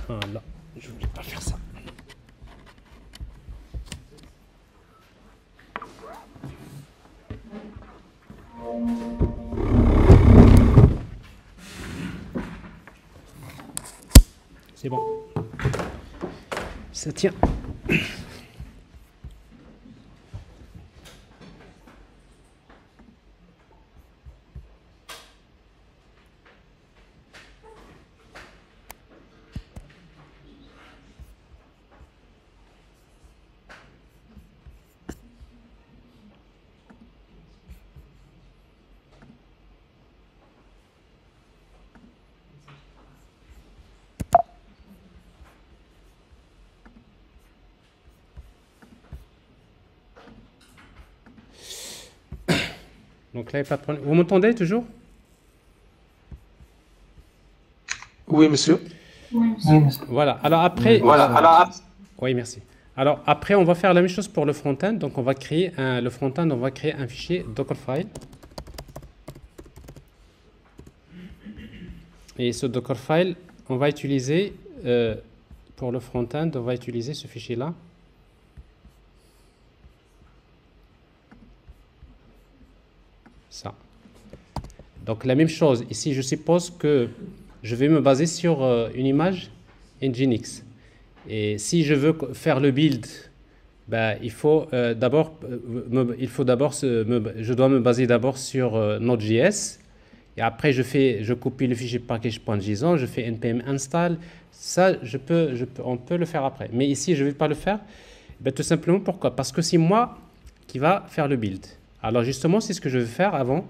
Voilà. Je ne voulais pas faire ça. C'est bon. Ça tient. Donc là, il n'y a pas de problème. Vous m'entendez toujours? Oui, monsieur. Voilà. Alors après. Oui, merci. Alors après, on va faire la même chose pour le front-end. Donc on va créer le front-end, on va créer un fichier Dockerfile. Et ce Dockerfile, on va utiliser pour le front-end, on va utiliser ce fichier-là. Ça. Donc la même chose, ici je suppose que je vais me baser sur une image Nginx. Et si je veux faire le build, ben, il faut d'abord, je dois me baser d'abord sur Node.js. Et après, je copie le fichier package.json, je fais npm install. Ça, on peut le faire après. Mais ici, je ne vais pas le faire. Ben, tout simplement, pourquoi? Parce que c'est moi qui va faire le build. Alors justement, c'est ce que je vais faire avant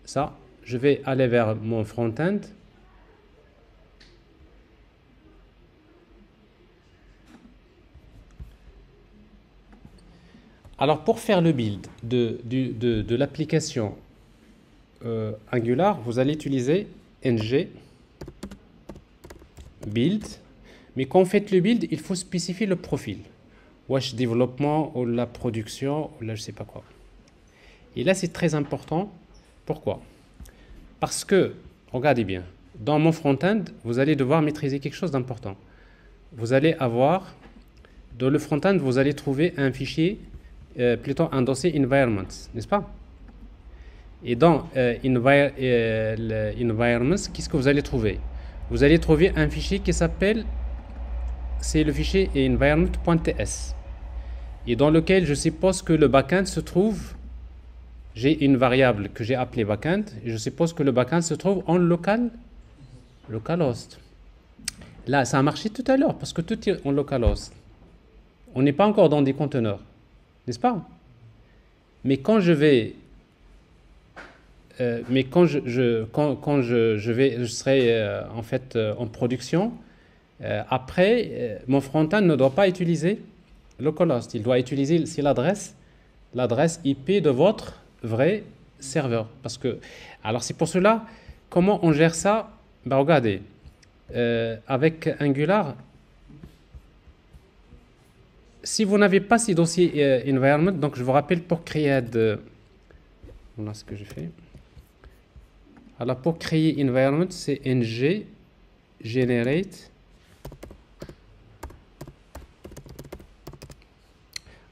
ça. Je vais aller vers mon front-end. Alors pour faire le build de l'application Angular, vous allez utiliser ng build. Mais quand vous faites le build, il faut spécifier le profil. Wesh développement ou la production, ou là je sais pas quoi. Et là c'est très important. Pourquoi? Parce que, regardez bien, dans mon front-end, vous allez devoir maîtriser quelque chose d'important. Vous allez avoir, dans le front-end, vous allez trouver un fichier, plutôt un dossier environments, n'est-ce pas? Et dans environments, qu'est-ce que vous allez trouver? Vous allez trouver un fichier qui s'appelle, c'est le fichier environment.ts, et dans lequel je suppose que le backend se trouve. J'ai une variable que j'ai appelée backend, et je suppose que le backend se trouve en localhost. Là, ça a marché tout à l'heure, parce que tout est en localhost. On n'est pas encore dans des conteneurs, n'est-ce pas? Mais quand je vais... je serai en fait en production, après, mon front-end ne doit pas utiliser localhost. Il doit utiliser ici l'adresse IP de votre vrai serveur. Parce que, alors c'est pour cela, comment on gère ça? Ben regardez, avec Angular, si vous n'avez pas ces dossiers environment, donc je vous rappelle pour créer voilà ce que je fais. Alors pour créer environment, c'est ng generate.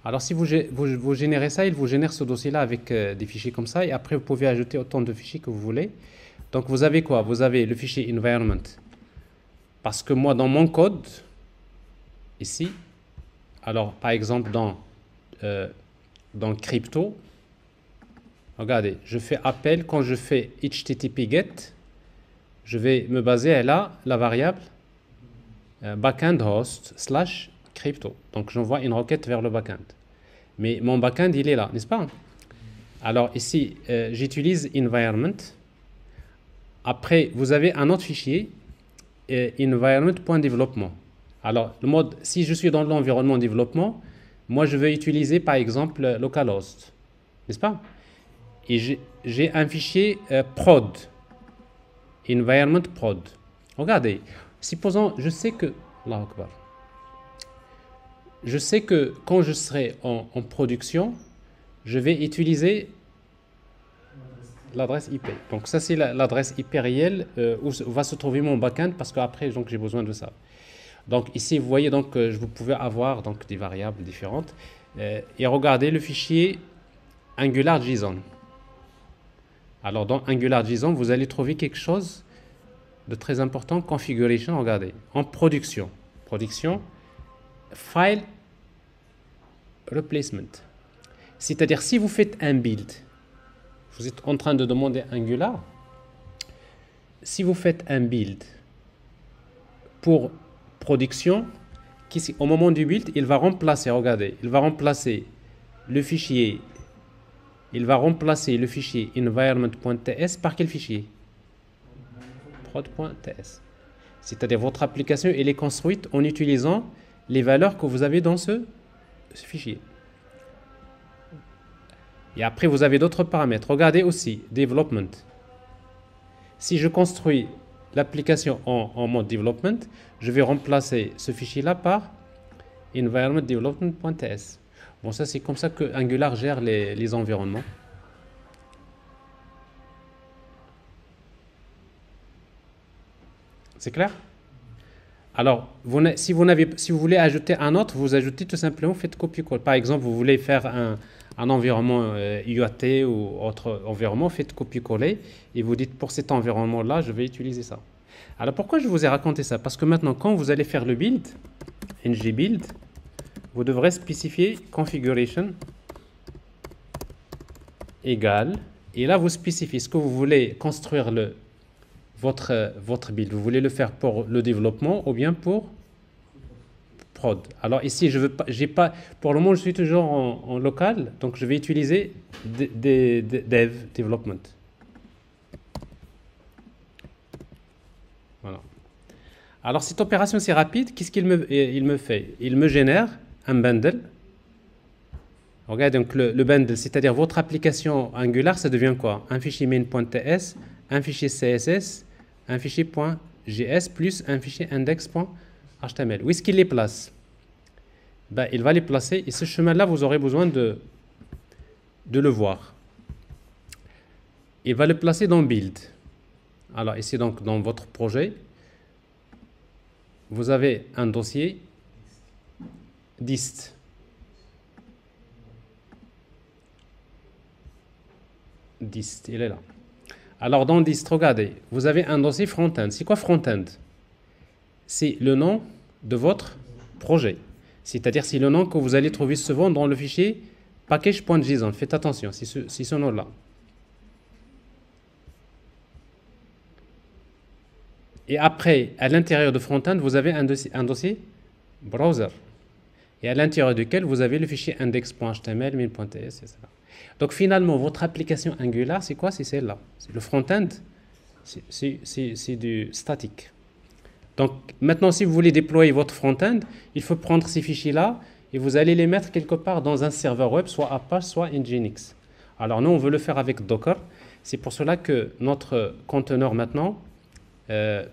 Alors si vous générez ça, il vous génère ce dossier-là avec des fichiers comme ça, et après vous pouvez ajouter autant de fichiers que vous voulez. Donc vous avez quoi? Vous avez le fichier environment. Parce que moi, dans mon code, ici, alors par exemple dans crypto, regardez, je fais appel, quand je fais http get, je vais me baser à la variable backend host / crypto. Donc j'envoie une requête vers le backend. Mais mon backend, il est là, n'est-ce pas? Alors ici, j'utilise environment. Après, vous avez un autre fichier, environment.développement. Alors, le mode, si je suis dans l'environnement développement, moi je vais utiliser par exemple localhost, n'est-ce pas? Et j'ai un fichier prod, environment prod. Regardez, supposons, je sais que, Allahu Akbar, je sais que quand je serai en production, je vais utiliser l'adresse IP. Donc ça c'est l'adresse IP réelle où va se trouver mon backend, parce qu'après donc j'ai besoin de ça. Donc ici vous voyez donc vous pouvez avoir donc des variables différentes et regardez le fichier AngularJSON. Alors dans AngularJSON vous allez trouver quelque chose de très important, configuration. Regardez, en production, file replacement. C'est-à-dire si vous faites un build, vous êtes en train de demander Angular, si vous faites un build pour production, au moment du build, il va remplacer, regardez, il va remplacer le fichier environment.ts par quel fichier? prod.ts. C'est-à-dire votre application, elle est construite en utilisant les valeurs que vous avez dans ce fichier. Et après, vous avez d'autres paramètres. Regardez aussi, development. Si je construis l'application en mode development, je vais remplacer ce fichier-là par environment.development.ts. Bon, ça, c'est comme ça que Angular gère les environnements. C'est clair? Alors, si vous voulez ajouter un autre, vous ajoutez tout simplement, faites copier-coller. Par exemple, vous voulez faire un environnement UAT ou autre environnement, faites copier-coller et vous dites pour cet environnement-là, je vais utiliser ça. Alors pourquoi je vous ai raconté ça? Parce que maintenant, quand vous allez faire le build, ng build, vous devrez spécifier configuration égale, et là vous spécifiez ce que vous voulez construire votre build. Vous voulez le faire pour le développement ou bien pour prod. Alors ici, je veux pas, j'ai pas, pour le moment, je suis toujours en local, donc je vais utiliser dev, development. Voilà. Alors cette opération, c'est rapide. Qu'est-ce qu'il me fait? Il me génère un bundle. Regardez, donc le bundle, c'est-à-dire votre application Angular, ça devient quoi? Un fichier main.ts, un fichier CSS, un fichier .js, plus un fichier index.html. Où est-ce qu'il les place? Ben, il va les placer, et ce chemin-là, vous aurez besoin de le voir. Il va le placer dans Build. Alors ici, donc, dans votre projet, vous avez un dossier dist. Dist, il est là. Alors dans dist, regardez, vous avez un dossier front-end. C'est quoi front-end? C'est le nom de votre projet. C'est-à-dire c'est le nom que vous allez trouver souvent dans le fichier package.json. Faites attention, c'est ce nom-là. Et après, à l'intérieur de front-end, vous avez un dossier browser. Et à l'intérieur duquel vous avez le fichier index.html, main.ts, etc. Donc finalement, votre application Angular, c'est quoi? C'est celle-là. Le front-end, c'est du statique. Donc maintenant, si vous voulez déployer votre front-end, il faut prendre ces fichiers-là et vous allez les mettre quelque part dans un serveur web, soit Apache, soit Nginx. Alors nous, on veut le faire avec Docker. C'est pour cela que notre conteneur maintenant,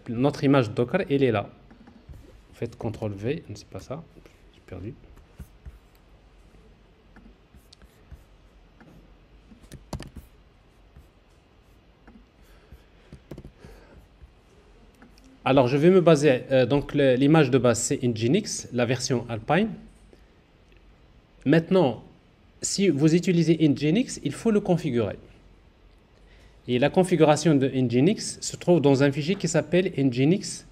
notre image Docker, elle est là. Faites CTRL-V, c'est pas ça, j'ai perdu. Alors, je vais me baser, donc l'image de base, c'est Nginx, la version Alpine. Maintenant, si vous utilisez Nginx, il faut le configurer. Et la configuration de Nginx se trouve dans un fichier qui s'appelle nginx-conf.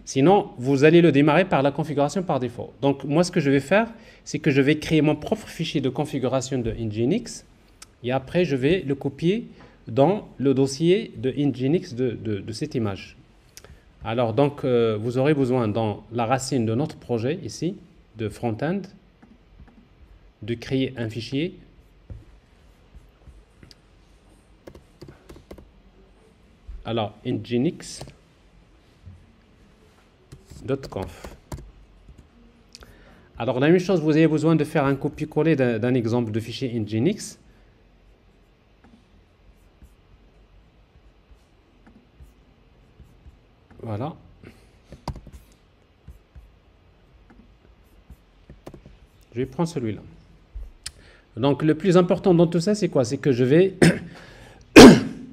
Sinon, vous allez le démarrer par la configuration par défaut. Donc, moi, ce que je vais faire, c'est que je vais créer mon propre fichier de configuration de Nginx. Et après, je vais le copier dans le dossier de Nginx de cette image. Alors, donc, vous aurez besoin, dans la racine de notre projet, ici, de front-end, de créer un fichier alors nginx.conf. Alors, la même chose, vous avez besoin de faire un copier-coller d'un exemple de fichier Nginx. Voilà. Je vais prendre celui-là. Donc, le plus important dans tout ça, c'est quoi? C'est que je vais,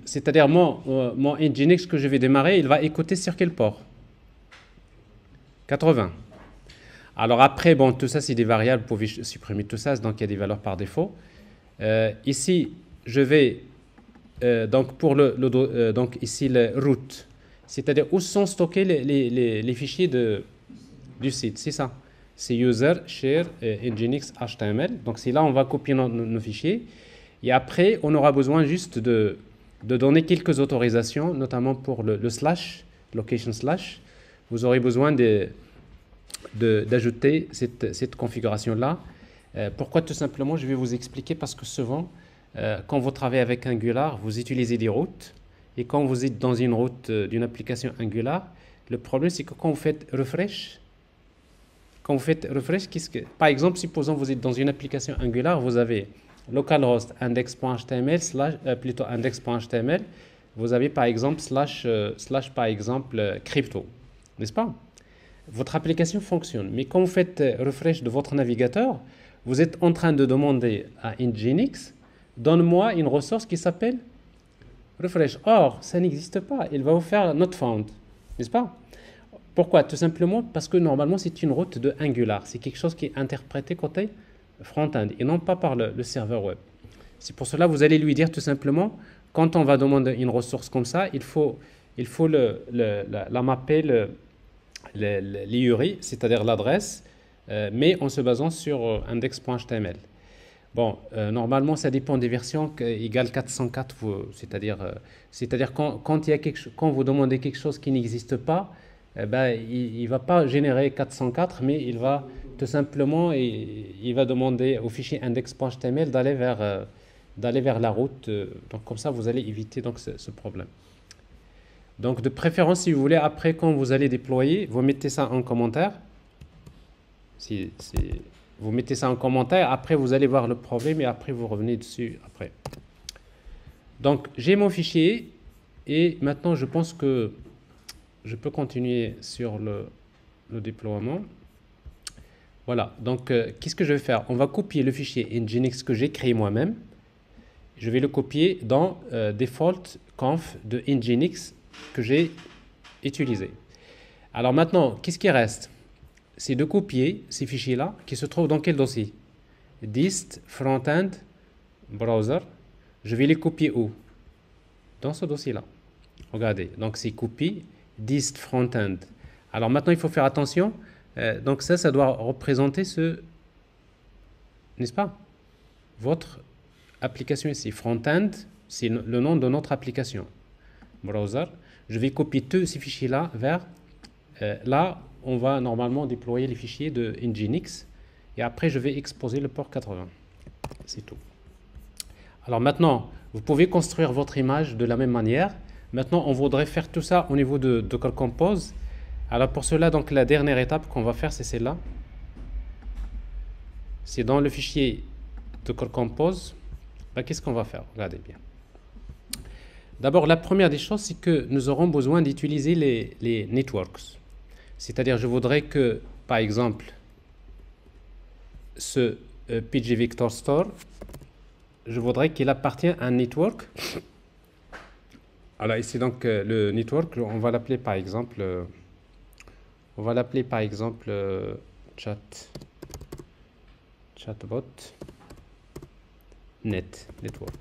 c'est-à-dire mon Nginx que je vais démarrer, il va écouter sur quel port? 80. Alors après, bon, tout ça, c'est des variables, vous pouvez supprimer tout ça, donc il y a des valeurs par défaut. Ici, je vais, donc pour donc ici, le root. C'est-à-dire où sont stockés les fichiers du site, c'est ça. C'est user, share, nginx, html. Donc c'est là on va copier nos fichiers. Et après, on aura besoin juste de donner quelques autorisations, notamment pour le slash, location slash. Vous aurez besoin d'ajouter cette configuration-là. Pourquoi? Tout simplement, je vais vous expliquer parce que souvent, quand vous travaillez avec Angular, vous utilisez des routes. Et quand vous êtes dans une route d'une application Angular, le problème, c'est que quand vous faites refresh, par exemple, supposons que vous êtes dans une application Angular, vous avez localhost index.html, plutôt index.html, vous avez par exemple slash par exemple crypto, n'est-ce pas? Votre application fonctionne, mais quand vous faites refresh de votre navigateur, vous êtes en train de demander à Nginx, donne-moi une ressource qui s'appelle refresh. Or, ça n'existe pas. Il va vous faire not found, n'est-ce pas? Pourquoi? Tout simplement parce que normalement, c'est une route de Angular. C'est quelque chose qui est interprété côté front-end et non pas par le serveur web. C'est pour cela que vous allez lui dire tout simplement, quand on va demander une ressource comme ça, il faut il faut la mapper l'IURI, c'est-à-dire l'adresse, mais en se basant sur index.html. Bon, normalement, ça dépend des versions égale 404, c'est-à-dire quand vous demandez quelque chose qui n'existe pas, il ne va pas générer 404, mais il va tout simplement, il va demander au fichier index.html d'aller vers la route. Donc comme ça, vous allez éviter donc ce problème. Donc de préférence, si vous voulez, après quand vous allez déployer, vous mettez ça en commentaire. Vous mettez ça en commentaire, après vous allez voir le problème et après vous revenez dessus après. Donc j'ai mon fichier et maintenant je pense que je peux continuer sur le déploiement. Voilà, donc qu'est-ce que je vais faire? On va copier le fichier Nginx que j'ai créé moi-même. Je vais le copier dans default conf de Nginx que j'ai utilisé. Alors maintenant, qu'est-ce qui reste? C'est de copier ces fichiers-là qui se trouvent dans quel dossier? Dist frontend browser. Je vais les copier où? Dans ce dossier-là. Regardez, donc c'est copie dist frontend. Alors maintenant, il faut faire attention. Donc ça doit représenter n'est-ce pas? Votre application ici. Frontend, c'est le nom de notre application. Browser. Je vais copier tous ces fichiers-là vers là. On va normalement déployer les fichiers de Nginx et après je vais exposer le port 80. C'est tout. Alors maintenant, vous pouvez construire votre image de la même manière. Maintenant, on voudrait faire tout ça au niveau de Docker Compose. Alors pour cela, donc la dernière étape qu'on va faire, c'est celle-là. C'est dans le fichier Docker Compose. Qu'est-ce qu'on va faire? Regardez bien. D'abord, la première des choses, c'est que nous aurons besoin d'utiliser les networks. C'est-à-dire, je voudrais que, par exemple, ce pgvector store, je voudrais qu'il appartienne à un network. Alors ici, donc, le network, on va l'appeler par exemple, chatbot net network.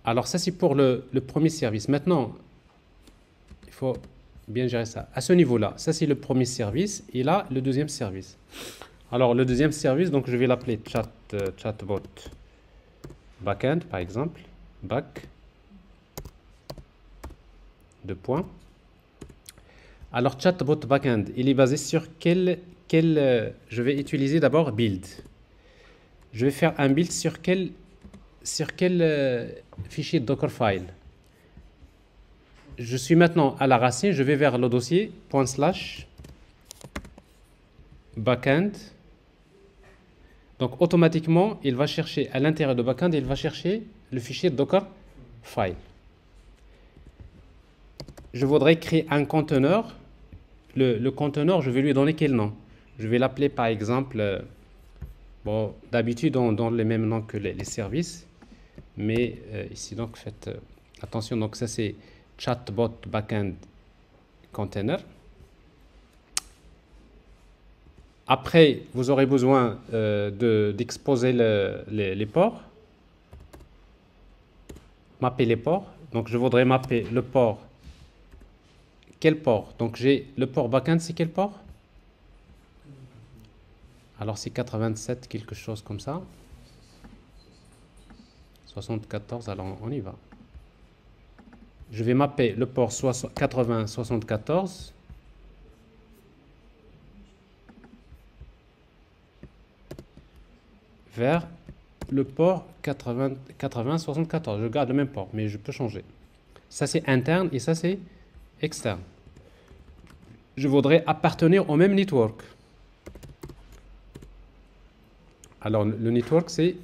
Alors ça, c'est pour le premier service. Maintenant, il faut bien gérer ça. À ce niveau-là, ça c'est le premier service et là, le deuxième service. Alors le deuxième service, donc je vais l'appeler chatbot backend, par exemple. Back. Deux points. Alors chatbot backend, il est basé sur je vais utiliser d'abord build. Je vais faire un build sur quel fichier Dockerfile. Je suis maintenant à la racine, je vais vers le dossier / backend. Donc automatiquement, il va chercher à l'intérieur de backend, il va chercher le fichier Dockerfile. Je voudrais créer un conteneur. Le conteneur, je vais lui donner quel nom? Je vais l'appeler par exemple, bon, d'habitude on donne les mêmes noms que les services, mais ici donc faites attention, donc ça c'est chatbot backend container. Après, vous aurez besoin d'exposer les ports, mapper les ports. Donc je voudrais mapper le port. Quel port? Donc j'ai le port backend, c'est quel port? Alors c'est 87, quelque chose comme ça. 74, alors on y va. Je vais mapper le port 8074 vers le port 8074. Je garde le même port, mais je peux changer. Ça c'est interne et ça c'est externe. Je voudrais appartenir au même network. Alors le network c'est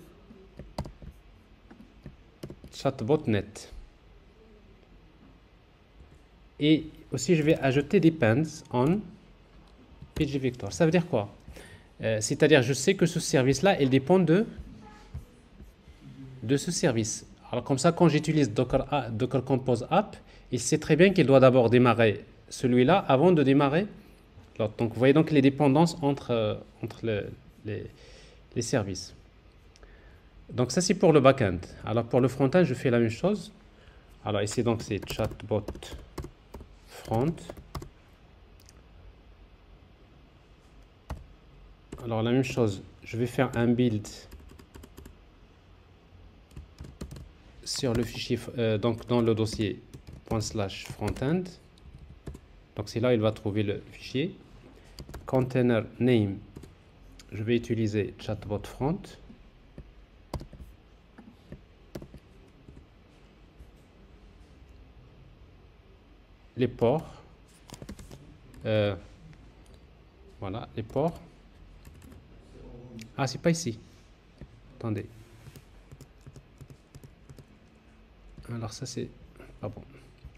chatbot.net. Et aussi je vais ajouter depends on pgvector. Ça veut dire quoi? C'est-à-dire je sais que ce service-là, il dépend de ce service. Alors comme ça, quand j'utilise Docker Compose App, il sait très bien qu'il doit d'abord démarrer celui-là avant de démarrer l'autre. Donc vous voyez donc les dépendances entre les services. Donc ça c'est pour le back-end. Alors pour le front-end, je fais la même chose. Alors ici donc c'est chatbot front. Alors la même chose, je vais faire un build sur le fichier, donc dans le dossier ./frontend. Donc c'est là il va trouver le fichier. Container name, je vais utiliser chatbot front. Les ports, voilà les ports. Ah, c'est pas ici. Attendez. Alors ça c'est pas bon.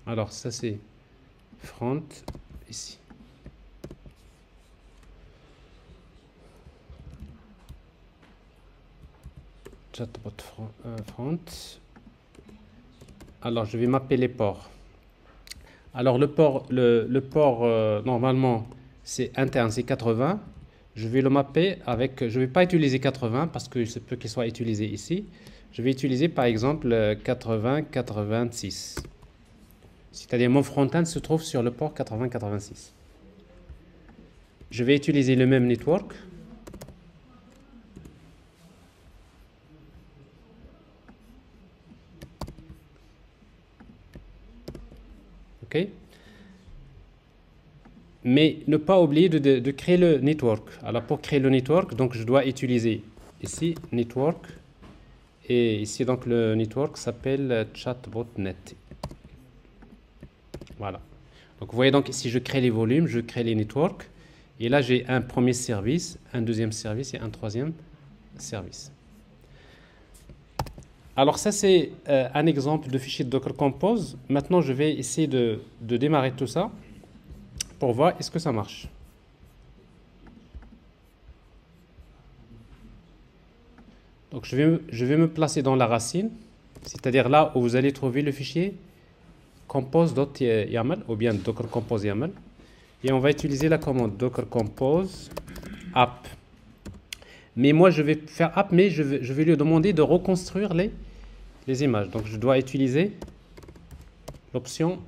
Alors ça c'est front ici. Chatbot front. Alors je vais mapper les ports. Alors le port normalement c'est interne, c'est 80. Je vais le mapper avec, je vais pas utiliser 80 parce que se peut qu'il soit utilisé ici. Je vais utiliser par exemple 80-86. C'est-à-dire mon front-end se trouve sur le port 80-86. Je vais utiliser le même network. OK. Mais ne pas oublier de créer le network. Alors pour créer le network, donc je dois utiliser ici network. Et ici donc le network s'appelle chatbotnet. Voilà. Donc vous voyez donc ici je crée les volumes, je crée les networks. Et là j'ai un premier service, un deuxième service et un troisième service. Alors ça c'est un exemple de fichier de Docker Compose. Maintenant je vais essayer de démarrer tout ça pour voir est-ce que ça marche. Donc je vais me placer dans la racine, c'est-à-dire là où vous allez trouver le fichier compose.yaml ou bien docker compose YAML. Et on va utiliser la commande docker compose app. Mais moi je vais faire app, mais je vais lui demander de reconstruire les images. Donc je dois utiliser l'option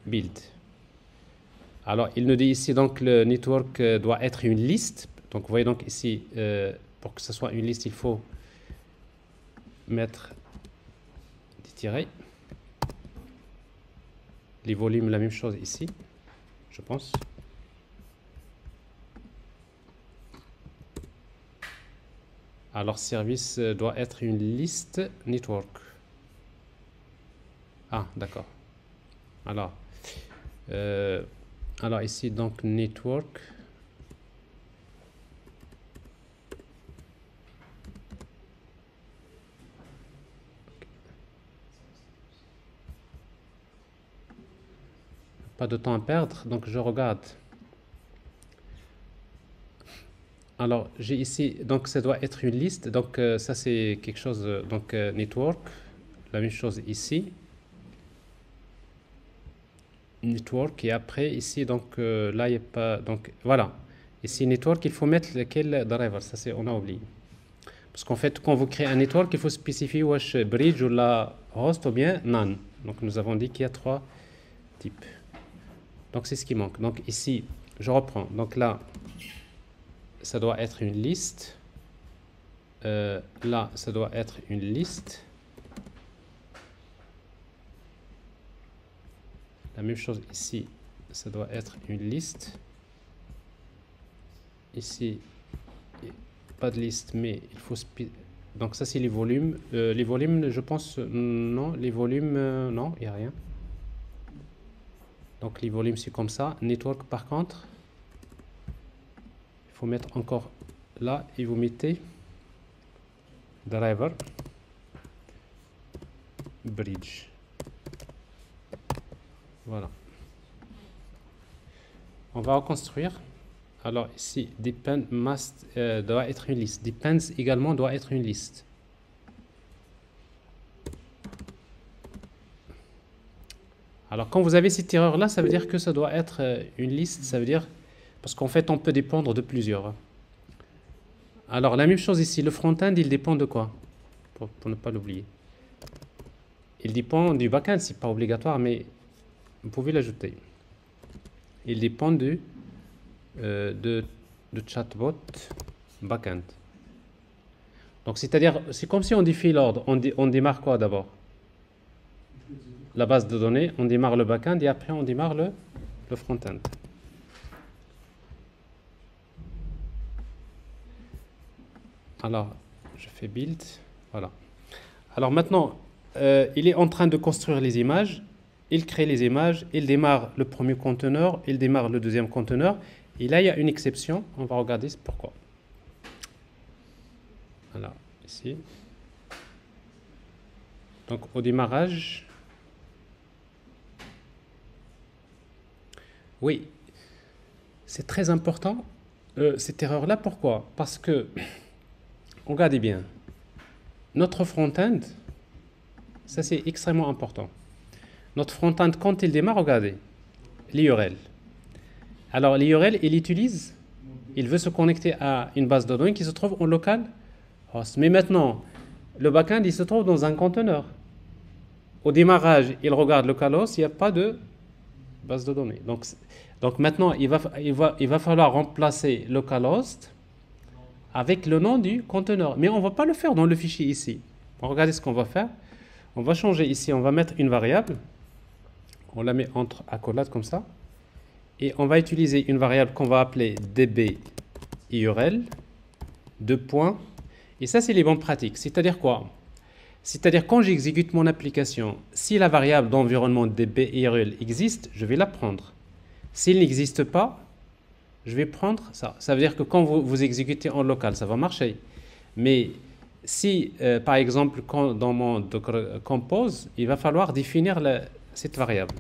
build. Alors il nous dit ici donc le network doit être une liste. Donc vous voyez donc ici pour que ce soit une liste il faut mettre des tirets. Les volumes la même chose ici, je pense. Alors service doit être une liste network. Ah d'accord. Alors ici donc network. Pas de temps à perdre, donc je regarde. Alors j'ai ici, donc ça doit être une liste, donc ça c'est quelque chose, donc network, la même chose ici. Network et après ici donc là il n'y a pas, donc voilà. Ici network il faut mettre lequel driver, ça c'est on a oublié. Parce qu'en fait quand vous créez un network il faut spécifier wesh bridge ou la host ou bien none. Donc nous avons dit qu'il y a 3 types. Donc c'est ce qui manque. Donc ici, je reprends. Donc là, ça doit être une liste. Là, ça doit être une liste. La même chose ici, ça doit être une liste. Ici, pas de liste, mais il faut... Donc ça, c'est les volumes. Les volumes, je pense, non. Les volumes, non, il n'y a rien. Donc les volumes c'est comme ça. Network par contre, il faut mettre encore là et vous mettez driver bridge. Voilà. On va reconstruire. Alors ici depend must doit être une liste. Depends également doit être une liste. Alors quand vous avez cette erreur là, ça veut dire que ça doit être une liste, ça veut dire parce qu'en fait on peut dépendre de plusieurs. Alors la même chose ici, le front-end il dépend de quoi pour ne pas l'oublier. Il dépend du backend, c'est pas obligatoire, mais vous pouvez l'ajouter. Il dépend de chatbot backend. Donc, c'est-à-dire, c'est comme si on défile l'ordre. On démarre quoi d'abord? La base de données, on démarre le backend et après on démarre le front-end. Alors, je fais build, voilà. Alors maintenant, il est en train de construire les images, il crée les images, il démarre le premier conteneur, il démarre le deuxième conteneur, et là il y a une exception, on va regarder pourquoi. Voilà, ici. Donc au démarrage, oui, c'est très important, cette erreur-là, pourquoi? Parce que, regardez bien, notre front-end, ça c'est extrêmement important. Notre front-end, quand il démarre, regardez, l'URL. Alors l'URL, il veut se connecter à une base de données qui se trouve en local host. Mais maintenant, le backend, il se trouve dans un conteneur. Au démarrage, il regarde localhost, il n'y a pas de base de données. Donc maintenant, il va falloir remplacer localhost avec le nom du conteneur. Mais on ne va pas le faire dans le fichier ici. Regardez ce qu'on va faire. On va changer ici, on va mettre une variable. On la met entre accolades comme ça. Et on va utiliser une variable qu'on va appeler db_url, deux points. Et ça, c'est les bonnes pratiques. C'est-à-dire quoi? C'est-à-dire quand j'exécute mon application, si la variable d'environnement db_url existe, je vais la prendre. S'il n'existe pas, je vais prendre ça. Ça veut dire que quand vous exécutez en local, ça va marcher. Mais si, par exemple, dans mon Docker Compose, il va falloir définir cette variable.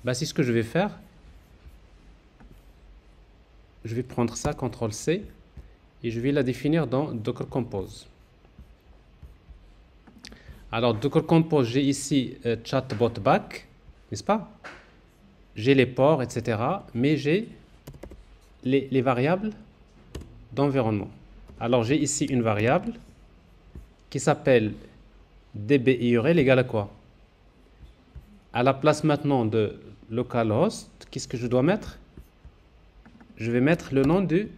Ben, c'est ce que je vais faire. Je vais prendre ça, CTRL-C, et je vais la définir dans Docker Compose. Alors, Docker Compose, j'ai ici chatbot back, n'est-ce pas? J'ai les ports, etc. Mais j'ai les variables d'environnement. Alors, j'ai ici une variable qui s'appelle db_url égale à quoi? À la place maintenant de localhost, qu'est-ce que je dois mettre? Je vais mettre le nom de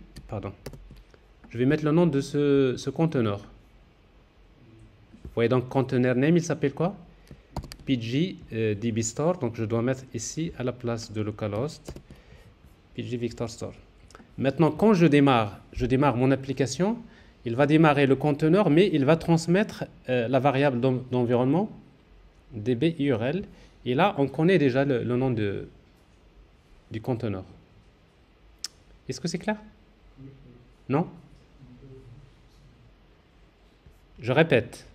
ce conteneur. Vous voyez donc container name, il s'appelle quoi? pg dbstore. Donc je dois mettre ici à la place de localhost pg victor store. Maintenant, quand je démarre mon application, il va démarrer le conteneur, mais il va transmettre la variable d'environnement db_url. Et là, on connaît déjà le nom du conteneur. Est-ce que c'est clair? Non? Je répète.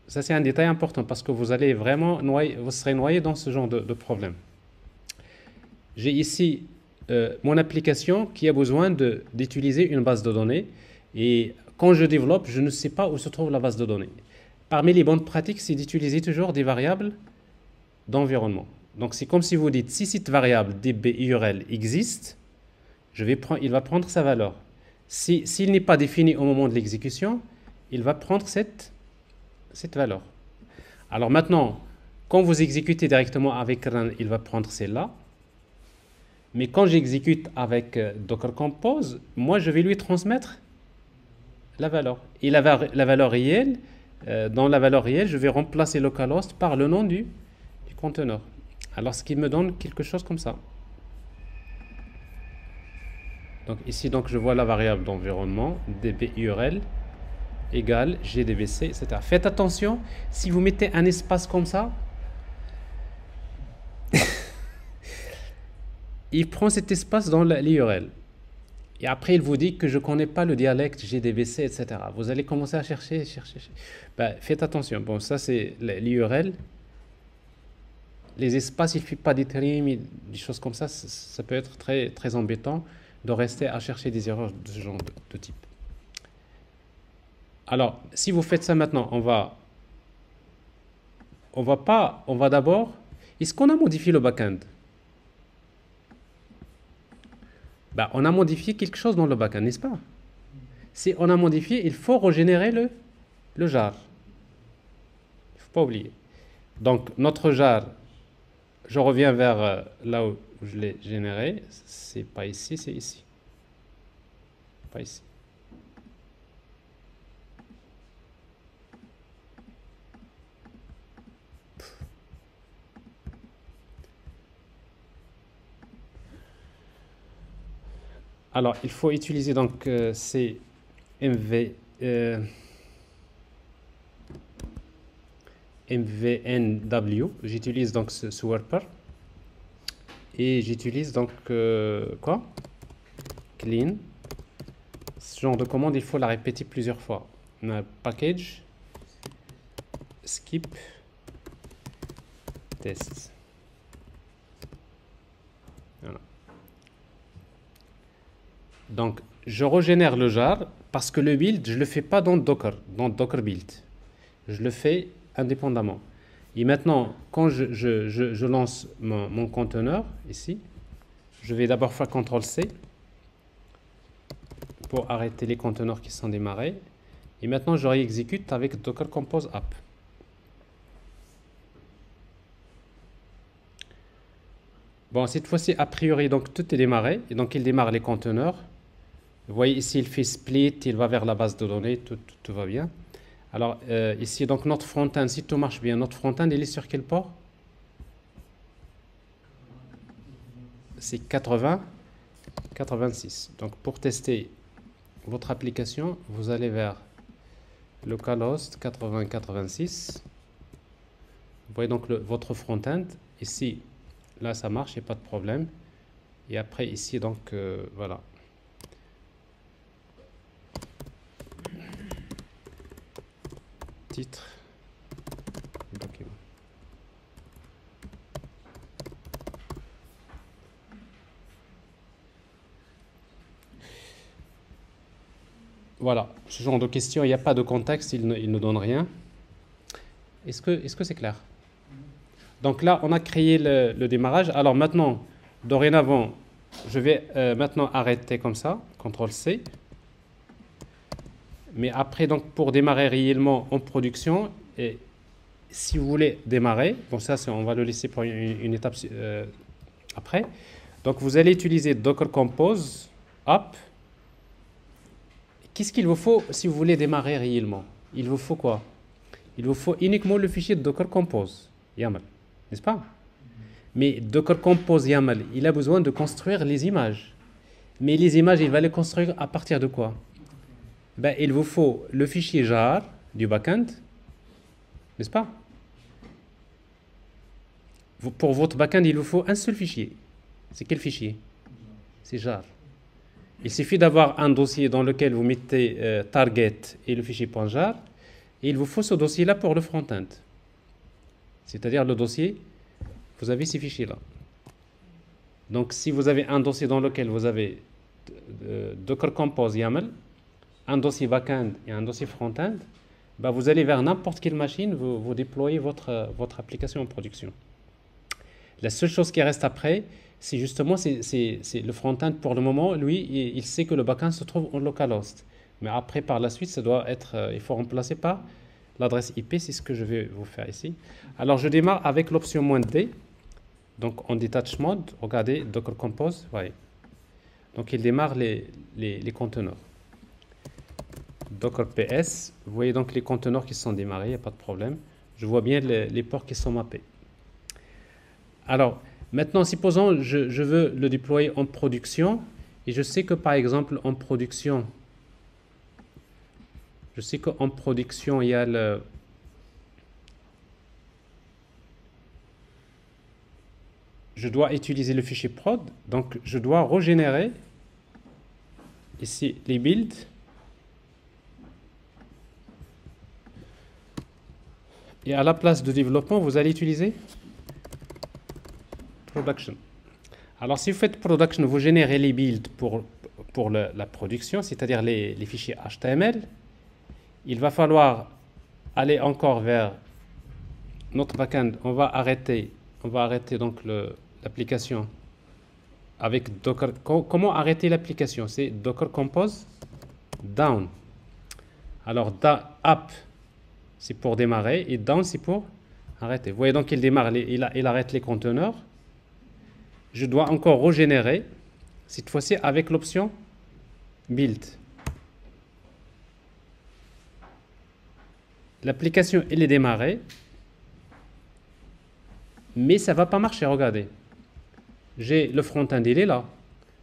Ça, c'est un détail important parce que vous allez vraiment vous serez noyé dans ce genre de problème. J'ai ici mon application qui a besoin d'utiliser une base de données. Et quand je développe, je ne sais pas où se trouve la base de données. Parmi les bonnes pratiques, c'est d'utiliser toujours des variables d'environnement. Donc, c'est comme si vous dites, si cette variable db_url existe, il va prendre sa valeur. S'il n'est pas défini au moment de l'exécution, il va prendre cette valeur. Alors maintenant, quand vous exécutez directement avec run, il va prendre celle-là. Mais quand j'exécute avec Docker Compose, moi, je vais lui transmettre la valeur. Et la valeur réelle, dans la valeur réelle, je vais remplacer localhost par le nom du conteneur. Alors, ce qui me donne quelque chose comme ça. Donc ici, je vois la variable d'environnement, db_url égale gdbc, etc. Faites attention, si vous mettez un espace comme ça, il prend cet espace dans l'URL. Et après, il vous dit que je ne connais pas le dialecte GDBC, etc. Vous allez commencer à chercher. Ben, faites attention. Bon, ça, c'est l'URL. Les espaces, il ne fait pas des trims, des choses comme ça. Ça peut être très, très embêtant de rester à chercher des erreurs de ce genre de type. Alors, si vous faites ça maintenant, on va d'abord... Est-ce qu'on a modifié le backend? Ben, on a modifié quelque chose dans le backend, n'est-ce pas? Si on a modifié, il faut régénérer le jar. Il ne faut pas oublier. Donc, notre jar, je reviens vers là où je l'ai généré. C'est pas ici, c'est ici. Pas ici. Alors, il faut utiliser donc ces MVNW. J'utilise donc ce wrapper. Et j'utilise donc quoi? Clean. Ce genre de commande, il faut la répéter plusieurs fois. On a package, skip, test. Voilà. Donc, je régénère le jar parce que le build, je ne le fais pas dans Docker build. Je le fais indépendamment. Et maintenant, quand je lance mon conteneur, ici, je vais d'abord faire CTRL-C pour arrêter les conteneurs qui sont démarrés. Et maintenant, je réexécute avec Docker Compose App. Bon, cette fois-ci, a priori, donc tout est démarré. Et donc, il démarre les conteneurs. Vous voyez ici, il fait split, il va vers la base de données, tout va bien. Alors, ici, donc notre front-end, si tout marche bien, notre front-end, il est sur quel port? C'est 86. Donc, pour tester votre application, vous allez vers localhost 8086. Vous voyez donc votre front-end. Ici, là, ça marche, il n'y a pas de problème. Et après, ici, donc, voilà. Titre, document. Voilà, ce genre de questions, il n'y a pas de contexte, il ne donne rien. Est-ce que c'est clair? Donc là, on a créé le démarrage. Alors maintenant, dorénavant, je vais maintenant arrêter comme ça, CTRL-C. Mais après, donc, pour démarrer réellement en production, et si vous voulez démarrer, bon ça, on va le laisser pour une étape après. Donc, vous allez utiliser Docker Compose App. Qu'est-ce qu'il vous faut si vous voulez démarrer réellement? Il vous faut quoi? Il vous faut uniquement le fichier Docker Compose YAML, n'est-ce pas? Mais Docker Compose YAML, il a besoin de construire les images. Mais les images, il va les construire à partir de quoi? Ben, il vous faut le fichier jar du backend, n'est-ce pas? Pour votre backend, il vous faut un seul fichier. C'est quel fichier? C'est jar. Il suffit d'avoir un dossier dans lequel vous mettez target et le fichier .jar, et il vous faut ce dossier-là pour le front-end. C'est-à-dire le dossier, vous avez ces fichiers-là. Donc, si vous avez un dossier dans lequel vous avez Docker Compose YAML, un dossier back-end et un dossier front-end, bah vous allez vers n'importe quelle machine, vous déployez votre application en production. La seule chose qui reste après, c'est justement c'est le front-end pour le moment. Lui, il sait que le back-end se trouve en localhost. Mais après, par la suite, ça doit être, il faut remplacer par l'adresse IP. C'est ce que je vais vous faire ici. Alors, je démarre avec l'option "-d". Donc, en detach mode, regardez, Docker Compose, voyez. Donc, il démarre les conteneurs. Docker PS, vous voyez donc les conteneurs qui sont démarrés, il n'y a pas de problème. Je vois bien les ports qui sont mappés. Alors, maintenant, supposons je veux le déployer en production, et je sais que par exemple en production, il y a je dois utiliser le fichier prod, donc je dois régénérer ici les builds. Et à la place de développement, vous allez utiliser production. Alors, si vous faites production, vous générez les builds pour la production, c'est-à-dire les fichiers HTML. Il va falloir aller encore vers notre backend. On va arrêter donc l'application avec Docker. Comment arrêter l'application? C'est Docker Compose down. Alors, app c'est pour démarrer, et down, c'est pour arrêter. Vous voyez donc il démarre, il arrête les conteneurs. Je dois encore régénérer, cette fois-ci avec l'option build. L'application, elle est démarrée, mais ça ne va pas marcher, regardez. J'ai le front-end, il est là,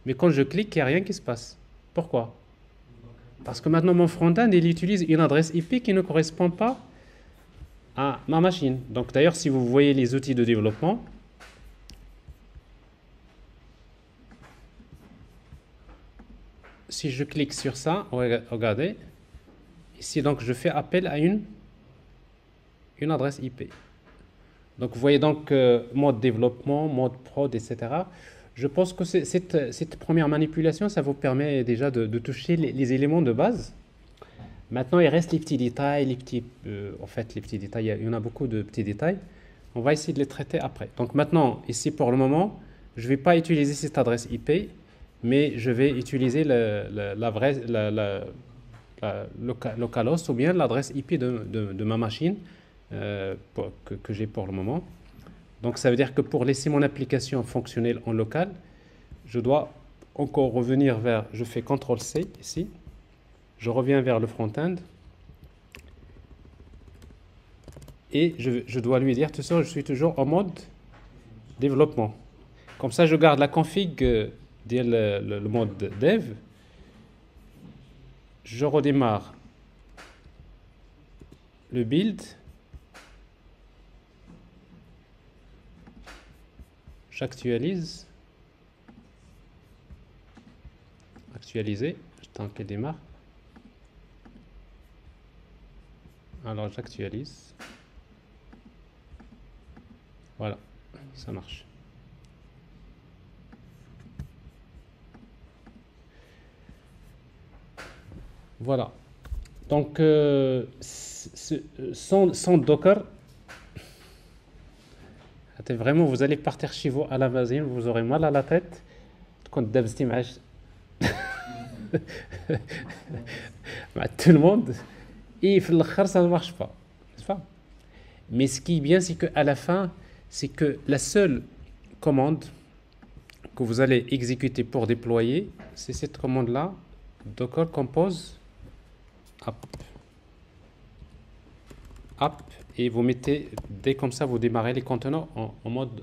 mais quand je clique, il n'y a rien qui se passe. Pourquoi? Parce que maintenant, mon front-end, il utilise une adresse IP qui ne correspond pas à ma machine. Donc d'ailleurs, si vous voyez les outils de développement, si je clique sur ça, regardez, ici donc je fais appel à une adresse IP. Donc vous voyez donc mode développement, mode prod, etc. Je pense que cette première manipulation, ça vous permet déjà de toucher les éléments de base. Maintenant, il reste les petits détails, en fait, les petits détails, il y en a beaucoup de petits détails. On va essayer de les traiter après. Donc maintenant, ici, pour le moment, je ne vais pas utiliser cette adresse IP, mais je vais utiliser localhost ou bien l'adresse IP de ma machine que j'ai pour le moment. Donc ça veut dire que pour laisser mon application fonctionnelle en local, je dois encore revenir vers, je fais CTRL-C ici, je reviens vers le front-end et je dois lui dire tout ça, je suis toujours en mode développement. Comme ça, je garde la config le mode dev, je redémarre le build, j'actualise, actualiser, tant qu'elle démarre. Alors j'actualise. Voilà, ça marche. Voilà. Donc sans Docker, vraiment vous allez partir chez vous à la vasine, vous aurez mal à la tête. Quand tout le monde. Et ça ne marche pas, n'est-ce pas? Mais ce qui est bien, c'est qu'à la fin, c'est que la seule commande que vous allez exécuter pour déployer, c'est cette commande-là, docker compose app, et vous mettez, dès comme ça, vous démarrez les conteneurs en mode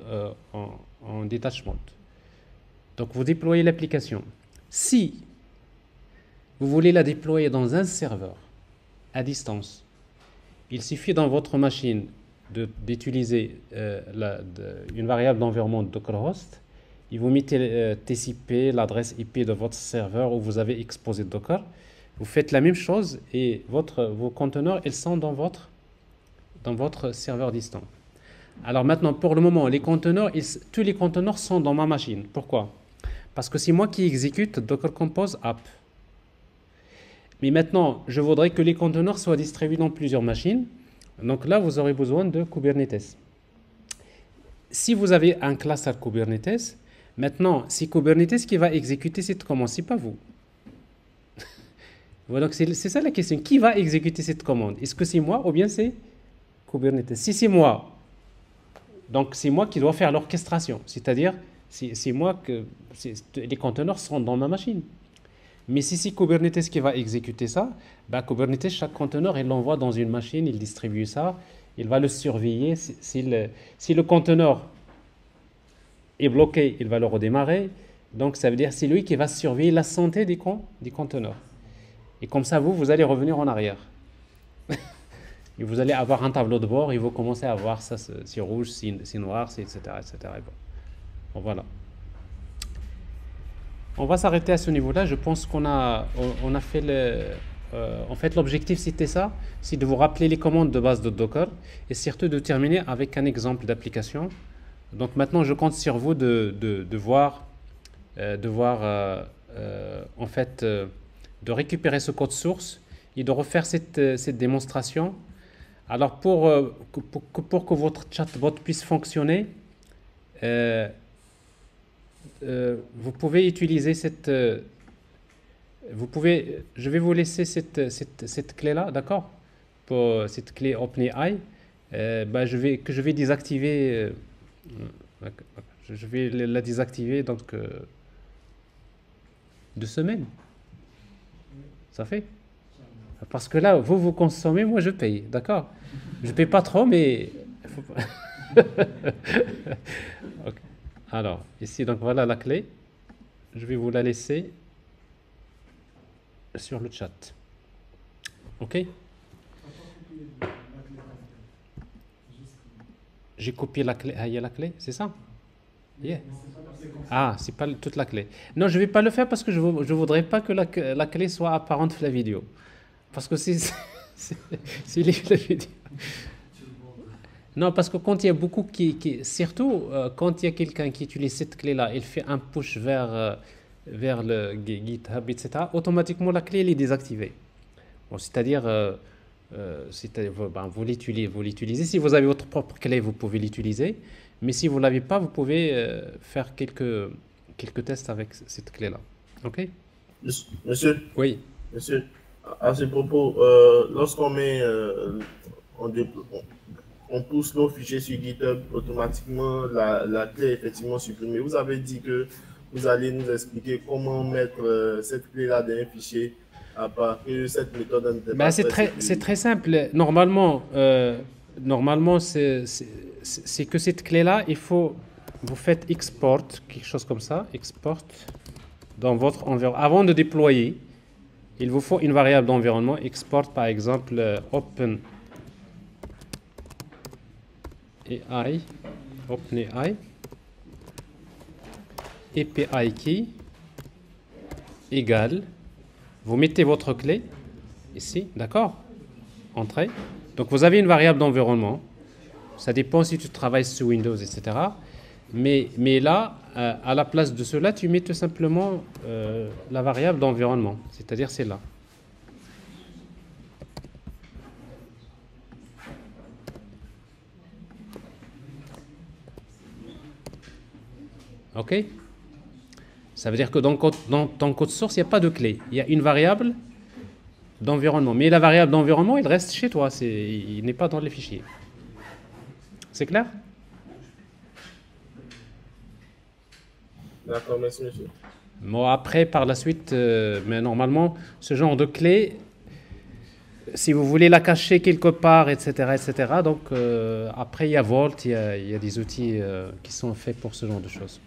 en detachment. Donc vous déployez l'application. Si vous voulez la déployer dans un serveur, à distance, il suffit dans votre machine d'utiliser une variable d'environnement dockerhost et vous mettez TCP, l'adresse IP de votre serveur où vous avez exposé Docker. Vous faites la même chose et vos conteneurs, ils sont dans votre serveur distant. Alors maintenant, pour le moment, tous les conteneurs sont dans ma machine. Pourquoi? Parce que c'est moi qui exécute Docker Compose App. Mais maintenant, je voudrais que les conteneurs soient distribués dans plusieurs machines. Donc là, vous aurez besoin de Kubernetes. Si vous avez un cluster Kubernetes, maintenant, c'est Kubernetes qui va exécuter cette commande, c'est pas vous. Voilà, donc c'est ça la question. Qui va exécuter cette commande? Est-ce que c'est moi ou bien c'est Kubernetes? Si c'est moi, donc c'est moi qui dois faire l'orchestration. C'est-à-dire, c'est moi les conteneurs seront dans ma machine. Mais si c'est Kubernetes qui va exécuter ça, bah Kubernetes, chaque conteneur, il l'envoie dans une machine, il distribue ça, il va le surveiller. Si le conteneur est bloqué, il va le redémarrer. Donc ça veut dire que c'est lui qui va surveiller la santé des conteneurs. Et comme ça, vous allez revenir en arrière. Et vous allez avoir un tableau de bord et vous commencez à voir ça, c'est rouge, c'est noir, etc. etc. Bon, voilà. On va s'arrêter à ce niveau-là. Je pense qu'on a fait en fait, l'objectif, c'était ça, c'est de vous rappeler les commandes de base de Docker et surtout de terminer avec un exemple d'application. Donc maintenant, je compte sur vous de voir, en fait, de récupérer ce code source et de refaire cette démonstration. Alors, pour que votre chatbot puisse fonctionner, vous pouvez utiliser je vais vous laisser cette clé-là, d'accord? pour cette clé OpenAI, bah, je vais désactiver. Je vais la désactiver donc 2 semaines. Ça fait? Parce que là, vous consommez, moi je paye, d'accord? Je paye pas trop, mais faut pas- Ok. Alors, ici, donc voilà la clé. Je vais vous la laisser sur le chat. Ok? T'as pas copié la clé parfaite. Juste. J'ai copié la clé. Ah, il y a la clé, c'est ça? Yeah. Mais c'est pas la clé comme ça. Ah, c'est pas toute la clé. Non, je vais pas le faire parce que je voudrais pas que la clé soit apparente sur la vidéo. Parce que c'est la vidéo. Non, parce que quand il y a beaucoup surtout quand il y a quelqu'un qui utilise cette clé-là, il fait un push vers le GitHub, etc., automatiquement la clé elle est désactivée. Bon, c'est-à-dire, ben, vous l'utilisez. Si vous avez votre propre clé, vous pouvez l'utiliser. Mais si vous ne l'avez pas, vous pouvez faire quelques tests avec cette clé-là. OK? Monsieur, Oui. monsieur, à ce propos, lorsqu'on met, on, dé- on pousse nos fichiers sur GitHub, automatiquement, la clé est effectivement supprimée. Vous avez dit que vous allez nous expliquer comment mettre cette clé-là dans un fichier, à part que cette méthode n'était Ben, pas c'est très simple. Normalement, c'est que cette clé-là, vous faites export, quelque chose comme ça, export dans votre environnement. Avant de déployer, il vous faut une variable d'environnement, export par exemple OpenAI, API key égale, vous mettez votre clé ici, d'accord? Entrée. Donc vous avez une variable d'environnement. Ça dépend si tu travailles sur Windows, etc. Mais là, à la place de cela, tu mets tout simplement la variable d'environnement. C'est-à-dire c'est là. OK? Ça veut dire que dans ton code source, il n'y a pas de clé. Il y a une variable d'environnement. Mais la variable d'environnement, il reste chez toi. Il n'est pas dans les fichiers. C'est clair? D'accord, merci, monsieur. Bon, après, par la suite, mais normalement, ce genre de clé, si vous voulez la cacher quelque part, etc., donc après, il y a Vault, il y a des outils qui sont faits pour ce genre de choses.